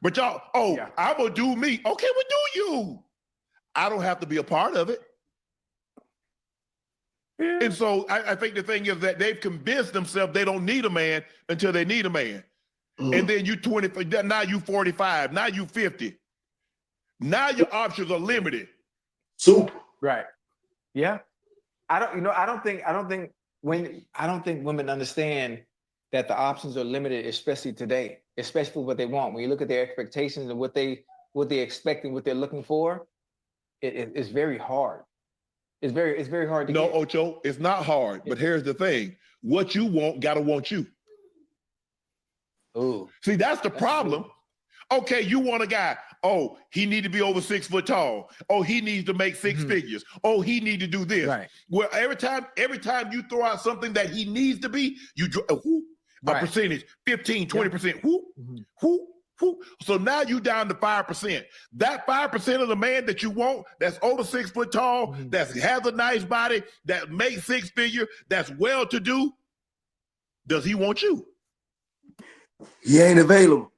But y'all, I'm gonna do me. Okay, well, do you? I don't have to be a part of it. And so I think the thing is that they've convinced themselves they don't need a man until they need a man. And then you 20, now you 45, now you 50. Now your options are limited. Super. Right. Yeah. I don't think women understand that the options are limited, especially today, especially for what they want. When you look at their expectations and what they expect and what they're looking for, it's very hard. It's very hard to get. No, Ocho, it's not hard. But here's the thing: what you want gotta want you. Ooh. See, that's the problem. Okay, you want a guy. Oh, he need to be over 6 foot tall. Oh, he needs to make 6 figures. Oh, he need to do this. Right. Well, every time you throw out something that he needs to be, you a percentage, 15, 20%. So now you down to 5%. That 5% of the man that you want, that's over 6 foot tall, that has a nice body, that makes 6 figure, that's well-to-do, does he want you? He ain't available.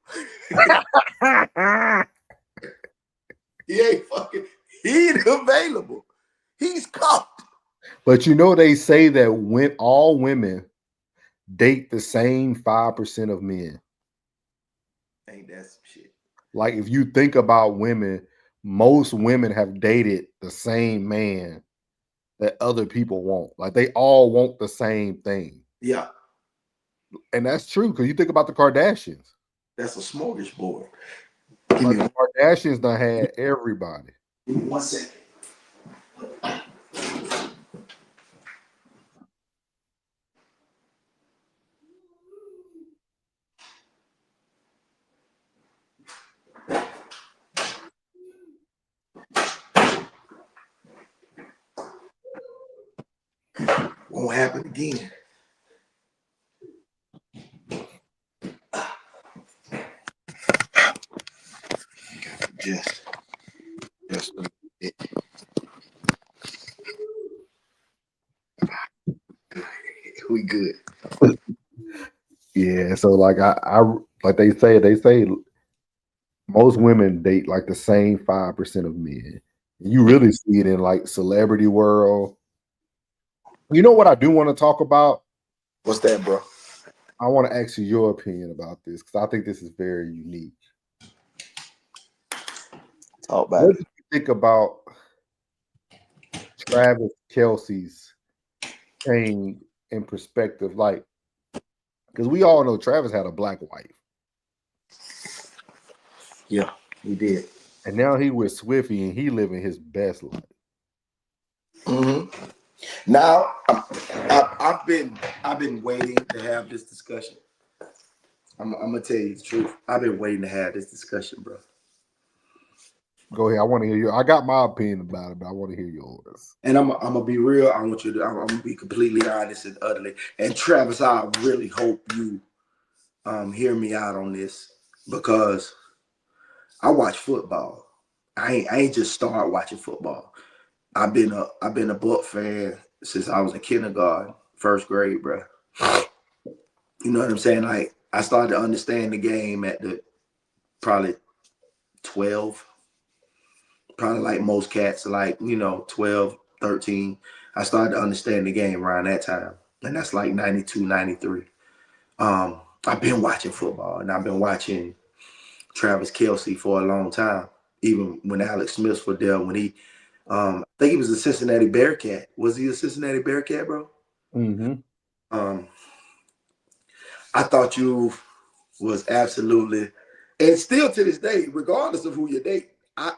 He ain't available. He's caught. But they say that when all women date the same 5% of men. Ain't that some shit? Like if you think about women, most women have dated the same man that other people want. Like they all want the same thing. Yeah. And that's true because you think about the Kardashians. That's a smorgasbord. The Kardashians done had everybody. Give me 1 second. Won't happen again. Just a bit. We good. Yeah, so like I like they say most women date like the same 5% of men. You really see it in like celebrity world. You know what I do want to talk about? What's that, bro? I want to ask you your opinion about this because I think this is very unique. Talk about what do you think about Travis Kelce's change in perspective? Like, because we all know Travis had a black wife. Yeah, he did. And now he with Swifty and he living his best life. Now, I've been waiting to have this discussion. I'm gonna tell you the truth. I've been waiting to have this discussion, bro. Go ahead. I want to hear you. I got my opinion about it, but I want to hear yours. And I'm gonna be real. I'm gonna be completely honest and utterly. And Travis, I really hope you hear me out on this because I watch football. I ain't just start watching football. I've been a Buck fan since I was in kindergarten, first grade, bro. You know what I'm saying? Like I started to understand the game at the probably 12. Probably like most cats, like 12, 13. I started to understand the game around that time, and that's like 92, 93. I've been watching football, and I've been watching Travis Kelce for a long time, even when Alex Smith was there. When he, I think he was a Cincinnati Bearcat. Was he a Cincinnati Bearcat, bro? Mm-hmm. I thought you was absolutely, and still to this day, regardless of who you date, I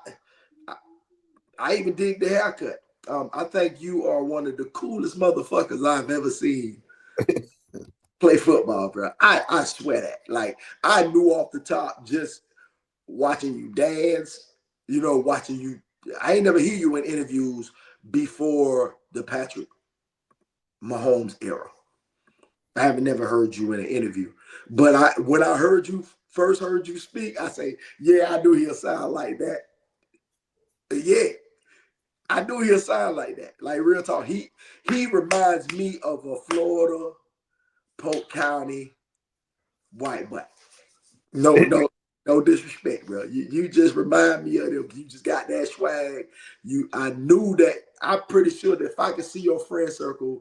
even dig the haircut. I think you are one of the coolest motherfuckers I've ever seen play football, bro. I swear that. Like, I knew off the top just watching you dance, watching you. I ain't never hear you in interviews before the Patrick Mahomes era. I haven't never heard you in an interview. But when I first heard you speak, I say, yeah, I knew he'll sound like that. Yeah, I knew he'll sound like that. Like, real talk. He reminds me of a Florida, Polk County white boy. No disrespect, bro. You just remind me of them. You just got that swag. I knew that. I'm pretty sure that if I could see your friend circle,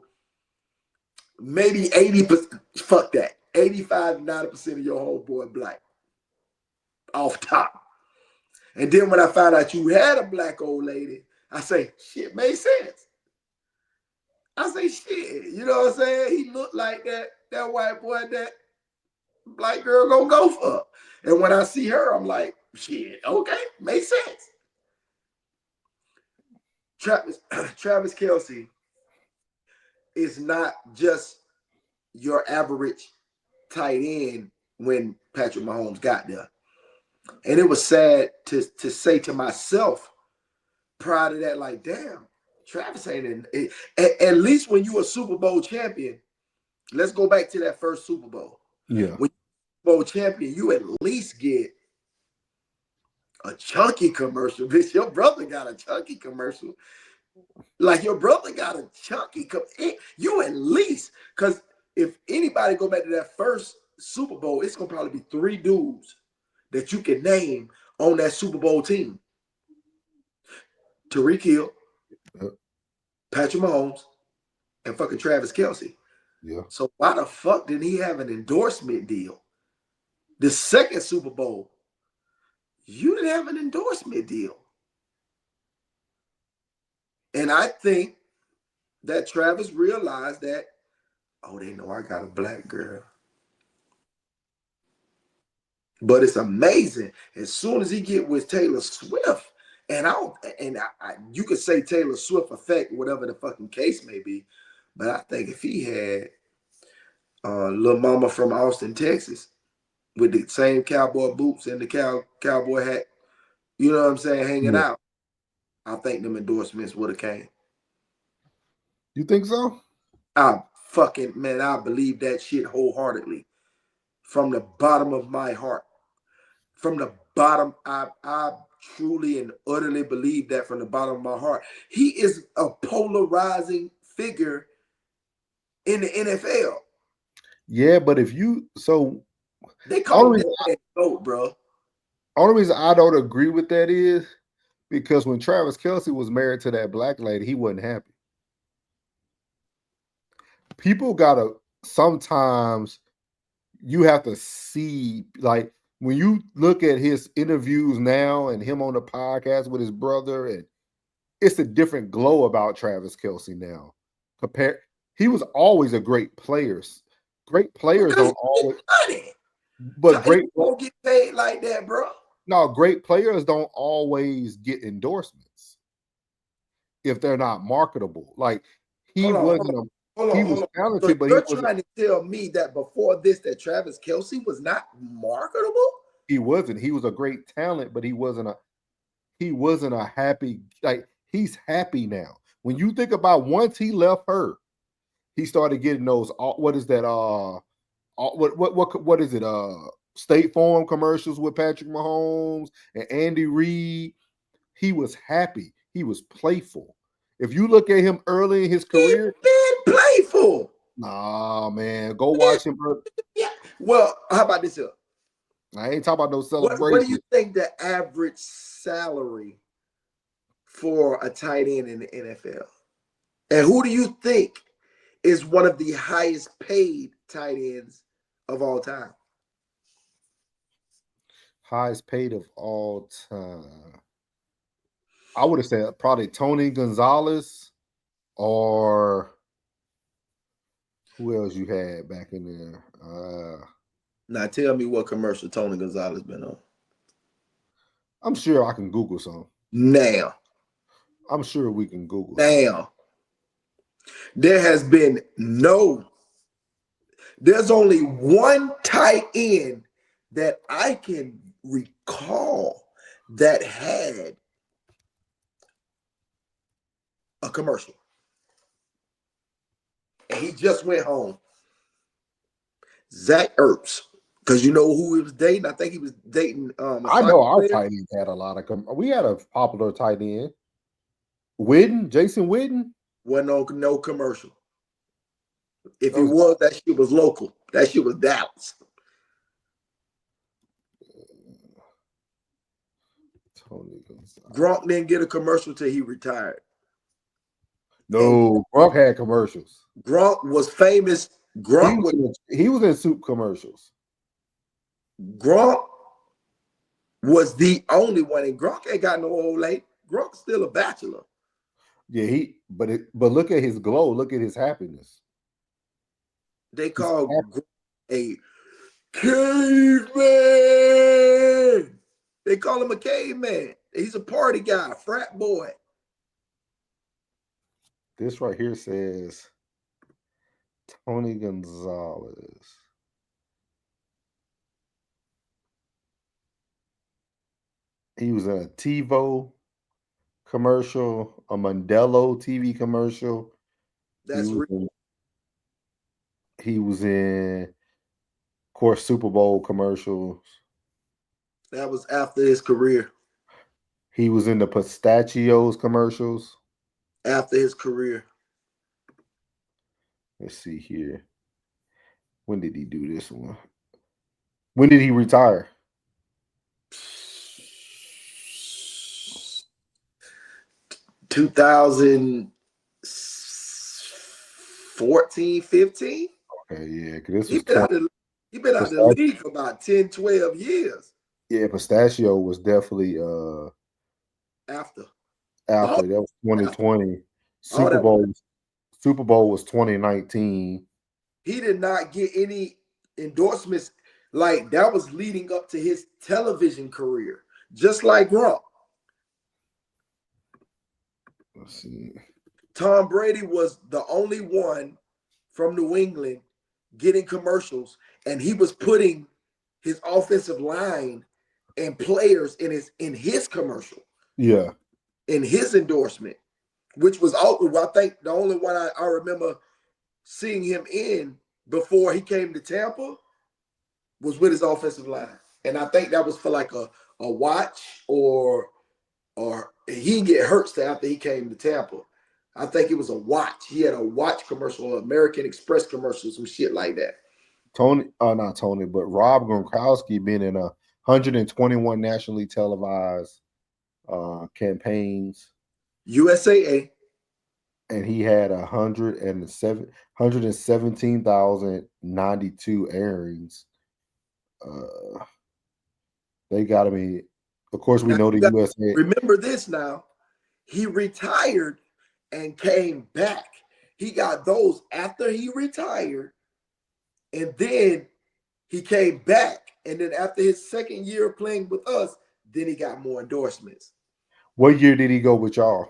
maybe 80%, fuck that. 85, 90% of your whole boy black. Off top. And then when I found out you had a black old lady, I say, shit made sense. I say, shit, you know what I'm saying? He looked like that white boy that black girl gonna go for. And when I see her, I'm like, shit, okay, makes sense. Travis Kelce is not just your average tight end when Patrick Mahomes got there. And it was sad to say to myself prior to that, like, damn, Travis ain't in it. At least when you a Super Bowl champion, let's go back to that first Super Bowl. Yeah. When you're Super Bowl champion, you at least get a chunky commercial. Bitch, your brother got a chunky commercial. Like, your brother got a chunky you at least, because if anybody go back to that first Super Bowl, it's gonna probably be 3 dudes that you can name on that Super Bowl team. Tyreek Hill, Patrick Mahomes, and fucking Travis Kelce. Yeah. So why the fuck didn't he have an endorsement deal? The second Super Bowl, you didn't have an endorsement deal. And I think that Travis realized that, oh, they know I got a black girl. But it's amazing. As soon as he get with Taylor Swift, and you could say Taylor Swift effect, whatever the fucking case may be, but I think if he had Lil Mama from Austin, Texas, with the same cowboy boots and the cowboy hat, you know what I'm saying, hanging out, I think them endorsements would have came. You think so? I believe that shit wholeheartedly. From the bottom of my heart. From the bottom, I truly and utterly believe that from the bottom of my heart. He is a polarizing figure in the NFL. Yeah, but if you they call him that GOAT, bro. Only reason I don't agree with that is because when Travis Kelce was married to that black lady, he wasn't happy. People gotta sometimes you have to see, like, when you look at his interviews now and him on the podcast with his brother, and it's a different glow about Travis Kelce now. He was always a great player. Great players don't always money. But great won't get paid like that, bro. No, great players don't always get endorsements if they're not marketable. Like, he wasn't he was talented, so but you're trying to tell me that before this, that Travis Kelce was not marketable? He wasn't. He was a great talent, but he wasn't a happy, like, he's happy now. When you think about once he left her, he started getting those what is that? What is it? State Farm commercials with Patrick Mahomes and Andy Reid. He was happy. He was playful. If you look at him early in his career, been playful. Nah, man, go watch him. Yeah. Well, how about this? I ain't talking about no celebration. What do you think the average salary for a tight end in the NFL? And who do you think is one of the highest paid tight ends of all time? Highest paid of all time. I would have said probably Tony Gonzalez or who else you had back in there? Now tell me what commercial Tony Gonzalez been on. I'm sure I can Google some. Now. I'm sure we can Google some. Now. There has been there's only one tight end that I can recall that had a commercial. And he just went home. Zach Ertz. Because you know who he was dating? I think he was dating I know our tight end had a lot of we had a popular tight end. Jason Witten? Wasn't no commercial. If he was, that shit was local. That shit was Dallas. Gronk didn't get a commercial till he retired. No, Gronk had commercials. Gronk was famous. He was in soup commercials. Gronk was the only one, and Gronk ain't got no old lady. Gronk's still a bachelor. Yeah, but look at his glow. Look at his happiness. They call Gronk a caveman. They call him a caveman. He's a party guy, frat boy. This right here says Tony Gonzalez. He was in a TiVo commercial, a Modelo TV commercial. He was in, of course, Super Bowl commercials. That was after his career. He was in the Pistachios commercials. After his career. Let's see here. When did he do this one? When did he retire? 2014, 15. Okay, yeah. This He been out the league for about 10, 12 years. Yeah, Pistachio was definitely after. That was 2020. Super Bowl was 2019. He did not get any endorsements. Like, that was leading up to his television career, just like Gronk. Let's see. Tom Brady was the only one from New England getting commercials, and he was putting his offensive line and players in his commercial. Yeah. In his endorsement, which was I think the only one I remember seeing him in before he came to Tampa was with his offensive line. And I think that was for like a watch or he didn't get hurt after he came to Tampa. I think it was a watch. He had a watch commercial, American Express commercial, some shit like that. Not Tony, but Rob Gronkowski been in 121 nationally televised campaigns. USAA. And he had 117,092 airings. They got me. Of course, we know the USA. Remember this now. He retired and came back. He got those after he retired. And then he came back. And then after his second year playing with us, then he got more endorsements. What year did he go with y'all?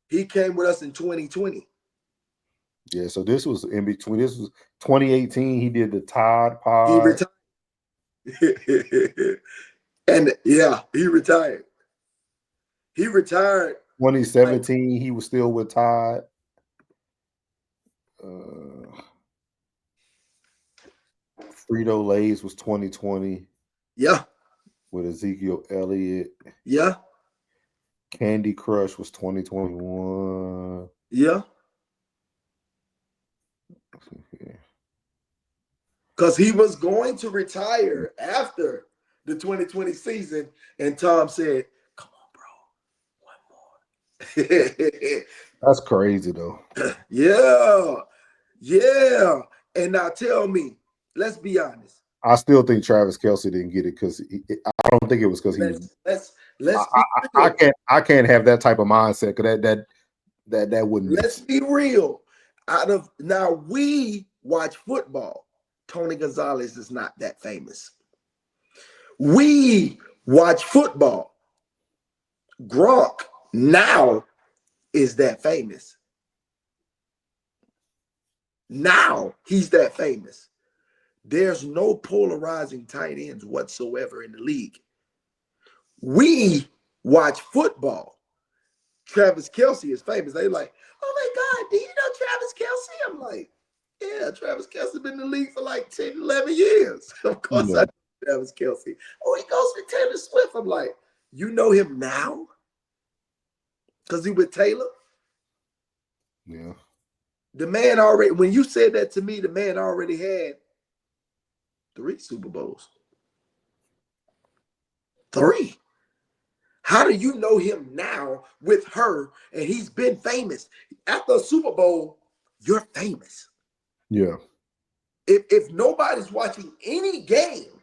He came with us in 2020. Yeah, so this was in between. This was 2018. He did the Tide Pod. He retired. And yeah, he retired. 2017, he was still with Tide. Frito Lay's was 2020. Yeah. With Ezekiel Elliott. Yeah. Candy Crush was 2021. Yeah. Because he was going to retire after the 2020 season. And Tom said, come on, bro. One more. That's crazy, though. Yeah. Yeah. And now tell me, let's be honest. I still think Travis Kelce didn't get it because I don't think it was because he was. Let's be real. I can't have that type of mindset because that wouldn't. Let's be real. Now we watch football. Tony Gonzalez is not that famous. We watch football. Gronk now is that famous. Now he's that famous. There's no polarizing tight ends whatsoever in the league. We watch football. Travis Kelce is famous. They like, oh my God, do you know Travis Kelce? I'm like, yeah, Travis Kelce been in the league for like 10, 11 years. Of course I know Travis Kelce. Oh, he goes with Taylor Swift. I'm like, you know him now? Because he with Taylor? Yeah. The man already, when you said that to me, the man already had 3 Super Bowls. 3. How do you know him now with her and he's been famous? After a Super Bowl, you're famous. Yeah. If nobody's watching any game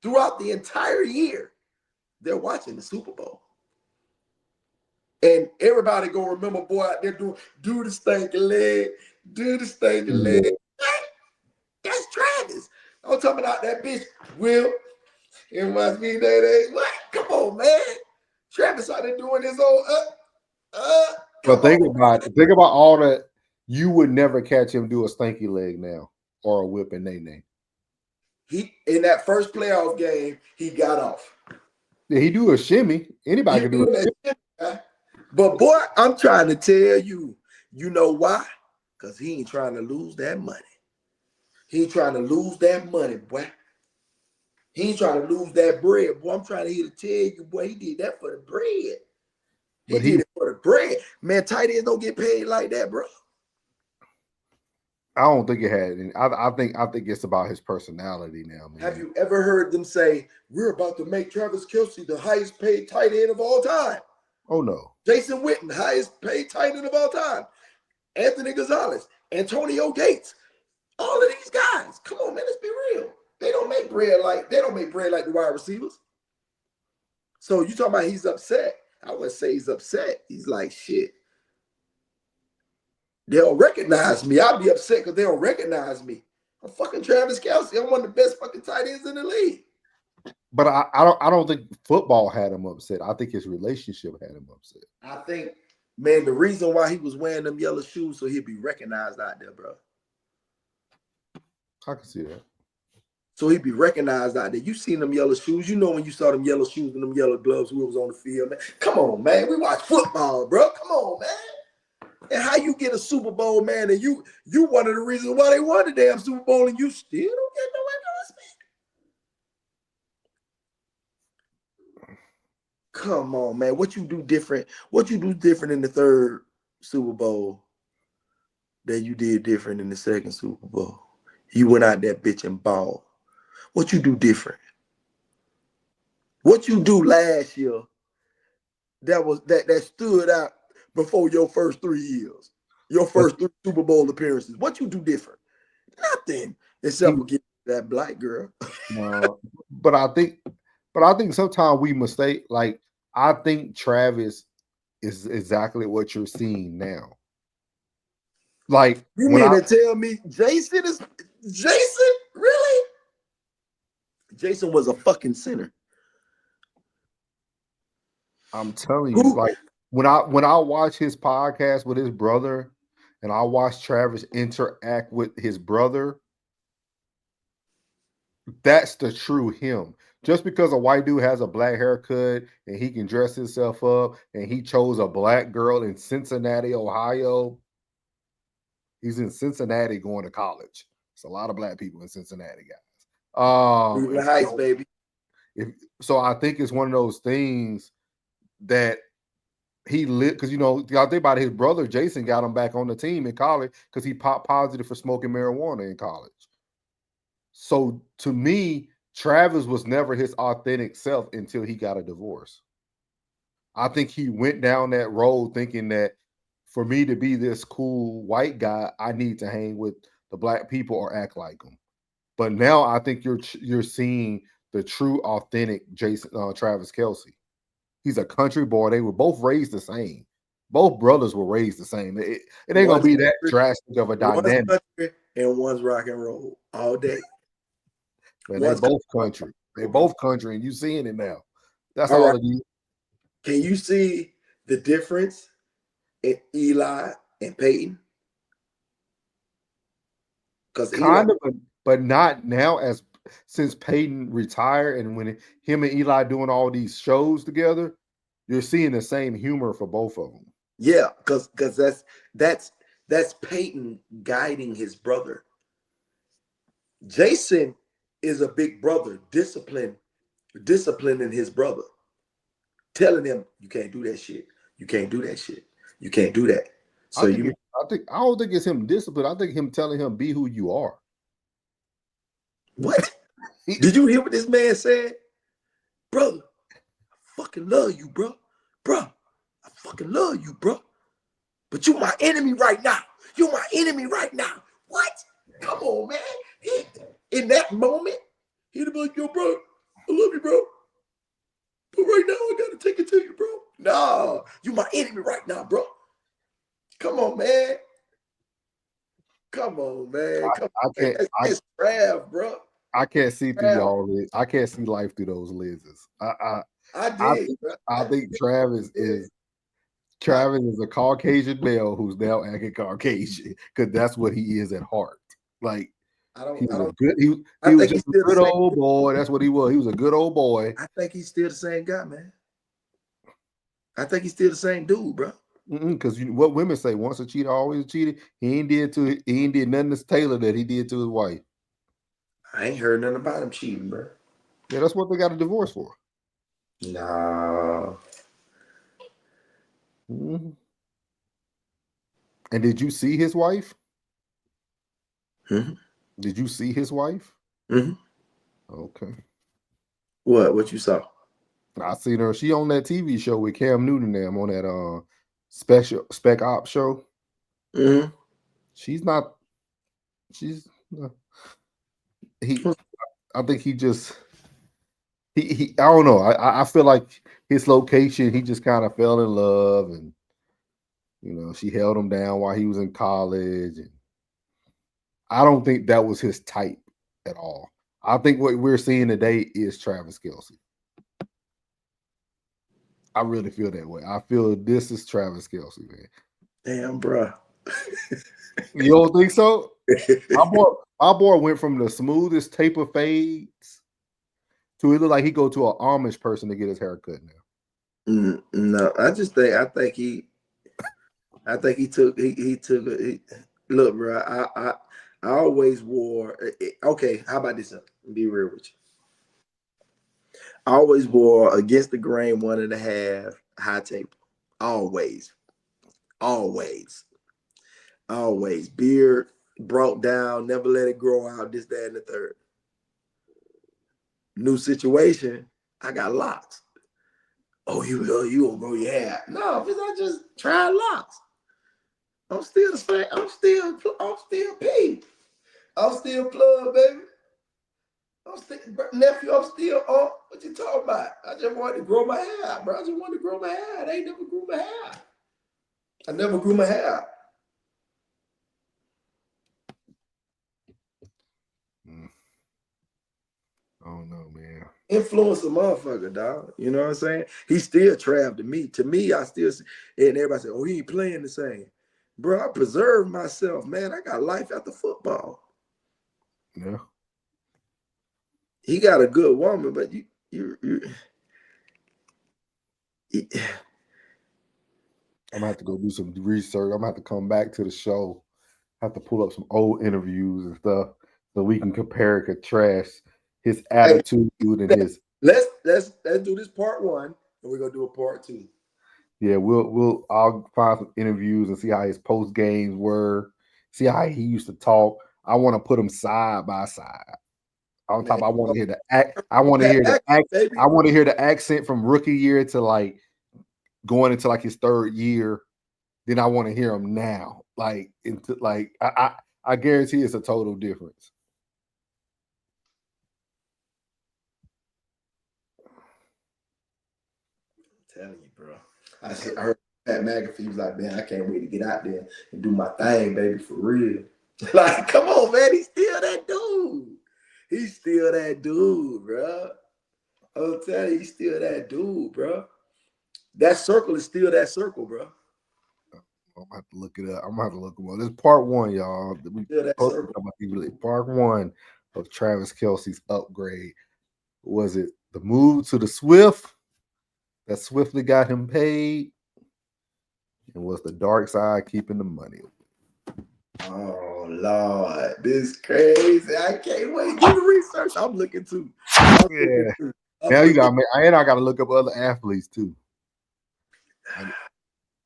throughout the entire year, they're watching the Super Bowl. And everybody gonna remember, boy, out there do the stanky leg, do the stanky leg. That's Travis. I'm talking about that bitch, Will. It must be that. What? Come on, man. Travis out there doing his own But think about all that. You would never catch him do a stanky leg now or a whip and nay. He in that first playoff game, he got off. Yeah, he do a shimmy. Anybody can do a shimmy. But boy, I'm trying to tell you, you know why? Because he ain't trying to lose that money. He ain't trying to lose that money, boy. He ain't trying to lose that bread, boy. I'm trying to tell you, boy, he did that for the bread. He did it for the bread. Man, tight ends don't get paid like that, bro. I don't think it had. I think it's about his personality now, man. Have you ever heard them say, we're about to make Travis Kelce the highest paid tight end of all time? Oh, no. Jason Witten, highest paid tight end of all time. Anthony Gonzalez, Antonio Gates, all of these guys. Come on, man, let's be real. They don't make bread like the wide receivers. So you talking about he's upset? I wouldn't say he's upset. He's like, shit. They'll recognize me. I'll be upset because they don't recognize me. I'm fucking Travis Kelce. I'm one of the best fucking tight ends in the league. But I don't think football had him upset. I think his relationship had him upset. I think, man, the reason why he was wearing them yellow shoes so he'd be recognized out there, bro. I can see that. So he'd be recognized out there. You seen them yellow shoes. You know when you saw them yellow shoes and them yellow gloves who was on the field, man. Come on, man. We watch football, bro. Come on, man. And how you get a Super Bowl, man, and you one of the reasons why they won the damn Super Bowl and you still don't get no endorsement. Come on, man. What you do different? What you do different in the 3rd Super Bowl than you did different in the 2nd Super Bowl? You went out there bitch and ball. What you do different? What you do last year that stood out before your first 3 years, your first 3 Super Bowl appearances? What you do different? Nothing, except for getting that black girl. But I think sometimes we mistake. Like, I think Travis is exactly what you're seeing now. Like, you mean to tell me Jason really? Jason was a fucking sinner. I'm telling you, like when I watch his podcast with his brother, and I watch Travis interact with his brother, that's the true him. Just because a white dude has a black haircut and he can dress himself up and he chose a black girl in Cincinnati, Ohio. He's in Cincinnati going to college. It's a lot of black people in Cincinnati, guys. Cleveland Heights, baby. So I think it's one of those things that he lit, because y'all think about it, his brother Jason got him back on the team in college because he popped positive for smoking marijuana in college. So to me, Travis was never his authentic self until he got a divorce. I think he went down that road thinking that for me to be this cool white guy, I need to hang with the black people or act like them. But now I think you're seeing the true, authentic Travis Kelce. He's a country boy. They were both raised the same. Both brothers were raised the same. It ain't gonna be that drastic of a dynamic. One's country and one's rock and roll all day. But they both country. They both country, and you seeing it now. That's all it is. Can you see the difference in Eli and Peyton? Because kind of, but not now. As since Peyton retired, and when him and Eli doing all these shows together, you're seeing the same humor for both of them. Yeah, because that's Peyton guiding his brother. Jason is a big brother, disciplining his brother, telling him you can't do that shit, you can't do that shit, you can't do that. So I don't think it's him discipline. I think him telling him be who you are. What? Did you hear what this man said? Brother, I fucking love you, bro. Bro, I fucking love you, bro. But you my enemy right now. You my enemy right now. What? Come on, man. In that moment, he'd be like, yo, bro, I love you, bro. But right now, I gotta take it to you, bro. No, you my enemy right now, bro. Come on, man. Come on, man. It's Trav, bro. I can't see through y'all. I can't see life through those lenses. I think Travis is a Caucasian male who's now acting Caucasian because that's what he is at heart. Like he was just a good old boy. That's what he was. He was a good old boy. I think he's still the same guy, man. I think he's still the same dude, bro. Because what women say, once a cheater, always a cheater. He ain't did nothing to Taylor that he did to his wife. I ain't heard nothing about him cheating, bro. Yeah, that's what they got a divorce for. Nah. Mm-hmm. And did you see his wife? Mm-hmm. Did you see his wife? Mm-hmm. Okay. What you saw? I seen her. She on that TV show with Cam Newton. Them on that spec op show. Mm-hmm. She's not. She's. I think he just. He. I don't know. I feel like his location. He just kind of fell in love, and she held him down while he was in college, and I don't think that was his type at all. I think what we're seeing today is Travis Kelce. I really feel that way. I feel this is Travis Kelce, man. Damn, bro. You don't think so? Our boy went from the smoothest taper fades to it look like he go to an Amish person to get his hair cut now. No, I think he took look, bro. I always wore. Okay, how about this? Be real with you. I always wore against the grain 1.5 high taper. Always. Beard brought down, never let it grow out. This, that, and the third. New situation. I got locks. Oh, you gonna grow your hair? No, because I just tried locks. I'm still the same. I'm still P. I'm still plug, baby. Nephew, I'm still on. What you talking about? I just wanted to grow my hair, bro. I just wanted to grow my hair. They never grew my hair. I never grew my hair. I don't know, man. Influence a motherfucker, dog. You know what I'm saying? He still trapped to me. To me, I still see, and everybody say, oh, he ain't playing the same. Bro, I preserved myself, man. I got life after football. Yeah. He got a good woman, but I'm gonna have to go do some research. I'm gonna have to come back to the show. Have to pull up some old interviews and stuff so we can compare and contrast his attitude and his. Let's do this part 1, and we're gonna do a part 2. Yeah, I'll find some interviews and see how his post games were. See how he used to talk. I want to put them side by side. On top, I want to hear the act. I want to hear the accent. I want to hear the accent from rookie year to like going into like his 3rd year. Then I want to hear him now. Like into like I guarantee it's a total difference. I heard Pat McAfee was like, man, I can't wait to get out there and do my thing, baby, for real. Like, come on, man, he's still that dude. He's still that dude, bro. I'm telling you, he's still that dude, bro. That circle is still that circle, bro. I'm gonna have to look it up. I'm gonna have to look them up. This is part one, y'all. We Still that posted circle. part one of Travis Kelce's upgrade. Was it the move to the Swift that swiftly got him paid? And was the dark side keeping the money? Oh Lord, this crazy. I can't wait. Do the research. I'm looking too. Yeah. Now you got me. And I gotta look up other athletes too.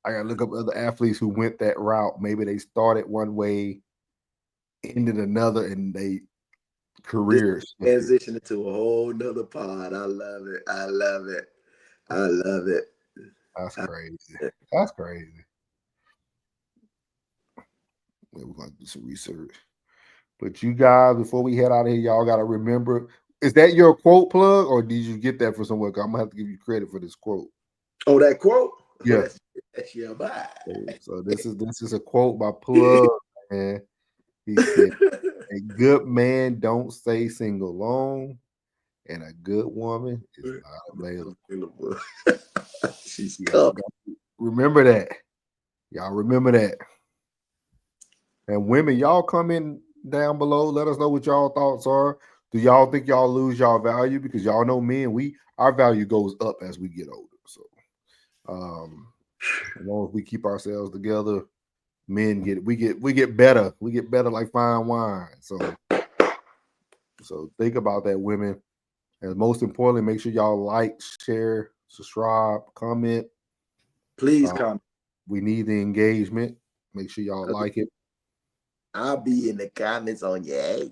I gotta look up other athletes who went that route. Maybe they started one way, ended another, and they careers transition into a whole nother pod. I love it. I love it. I love it. That's crazy. That's crazy. We're gonna do some research. But you guys, before we head out of here, y'all gotta remember. Is that your quote plug, or did you get that from somewhere? I'm gonna have to give you credit for this quote. Oh, that quote? Yeah. That's your bye. So this is a quote by Plug, man. He said, "A good man don't stay single long, and a good woman is not available." She's cup. Remember that. Y'all remember that. And women, y'all comment down below. Let us know what y'all thoughts are. Do y'all think y'all lose y'all value? Because y'all know men, our value goes up as we get older. So as long as we keep ourselves together, men we get better. We get better like fine wine. So think about that, women. And most importantly, make sure y'all like, share, subscribe, comment. Please comment. We need the engagement. Make sure y'all like it. I'll be in the comments on your ass.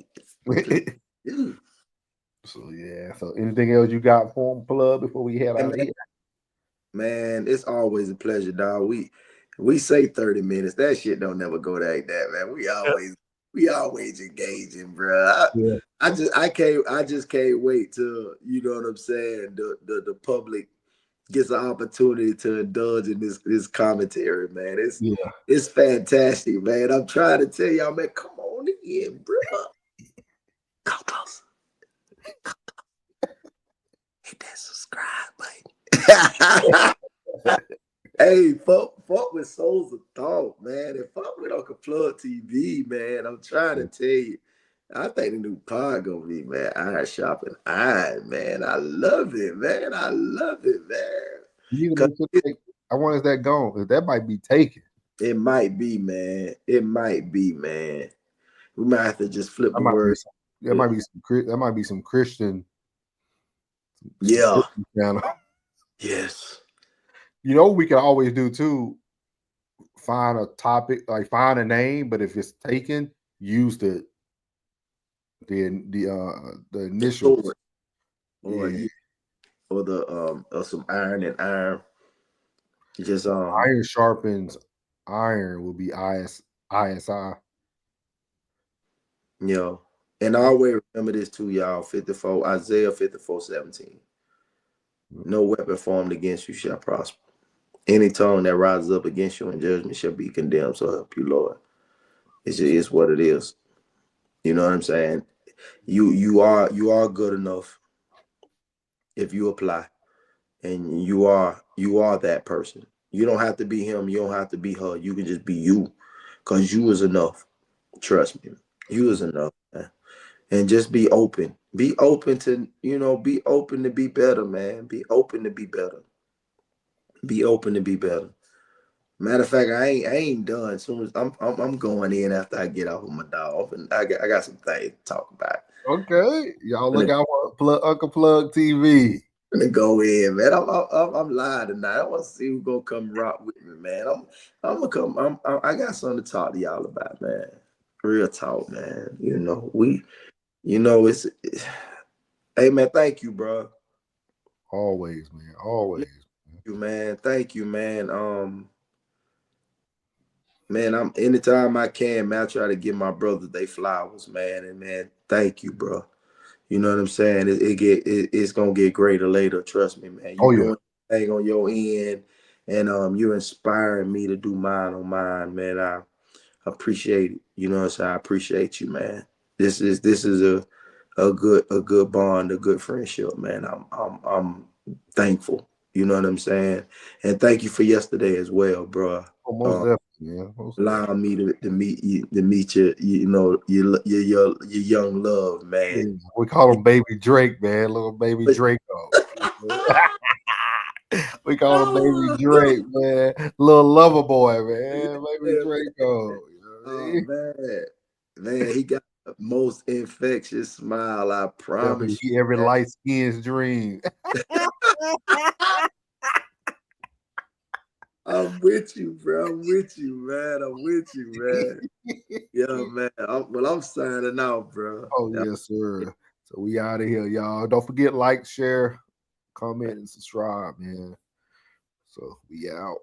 So yeah. So anything else you got for them, Plug, before we head out of here? Man, it's always a pleasure, dog. We say 30 minutes. That shit don't never go like that, man. We always engaging, bro. I just can't wait till, you know what I'm saying, the public gets an opportunity to indulge in this commentary, man. It's fantastic, man. I'm trying to tell y'all, man, come on in, bro. Come close. Hit that subscribe button. Hey, fuck with Souls of Thought, man. And fuck with Uncle Plug TV, man. I'm trying to tell you. I think the new pod gonna be, man, Iron Sharpe and Iron, man. I love it, man. I love it, man. I wonder if that gone. That might be taken. It might be, man. It might be, man. We might have to just flip the words. That might be some Christian. Yeah. Channel. Yes. You know what we can always do too? Find a topic, like find a name, but if it's taken, use the initials. Or some iron and iron. Just iron sharpens iron will be ISI. Yeah. And always remember this too, y'all. Isaiah 54:17. No weapon formed against you shall prosper. Any tongue that rises up against you in judgment shall be condemned. So help you, Lord. It just is what it is. You know what I'm saying? You are good enough if you apply. And you are that person. You don't have to be him. You don't have to be her. You can just be you. Because you is enough. Trust me. You is enough, man. And just be open. Be open to, be open to be better, man. Be open to be better. Be open to be better. Matter of fact, I ain't done. As soon as I'm going in after I get off of my dog, and I got some things to talk about. Okay, y'all look out for Uncle Plug TV. I'm gonna go in, man. I'm live tonight. I want to see who's gonna come rock with me, man. I'm gonna come. I got something to talk to y'all about, man. Real talk, man. It's. Hey, man. Thank you, bro. Always, man. Always. Thank you, man. Thank you, man. Man, anytime I can, man, I try to give my brothers they flowers, man. And man, thank you, bro. You know what I'm saying? It's gonna get greater later. Trust me, man. You doing thing on your end, and you're inspiring me to do mine on mine, man. I appreciate it. You know what I'm saying? I appreciate you, man. This is a good bond, a good friendship, man. I'm thankful. You know what I'm saying? And thank you for yesterday as well, bro. Oh, most definitely, man. Most Allowing me to meet you, to meet your young love, man. definitely. We call him Baby Drake, man. Little Baby Draco. We call him Baby Drake, man. Little lover boy, man. Baby Draco. You know what I Oh mean? man, he got the most infectious smile. I promise He every you. light skin's dream. I'm with you, bro. I'm with you, man. I'm with you, man. Yeah, man. I'm signing out, bro. Oh, yes, sir. So we out of here, y'all. Don't forget, like, share, comment, and subscribe, man. So we out.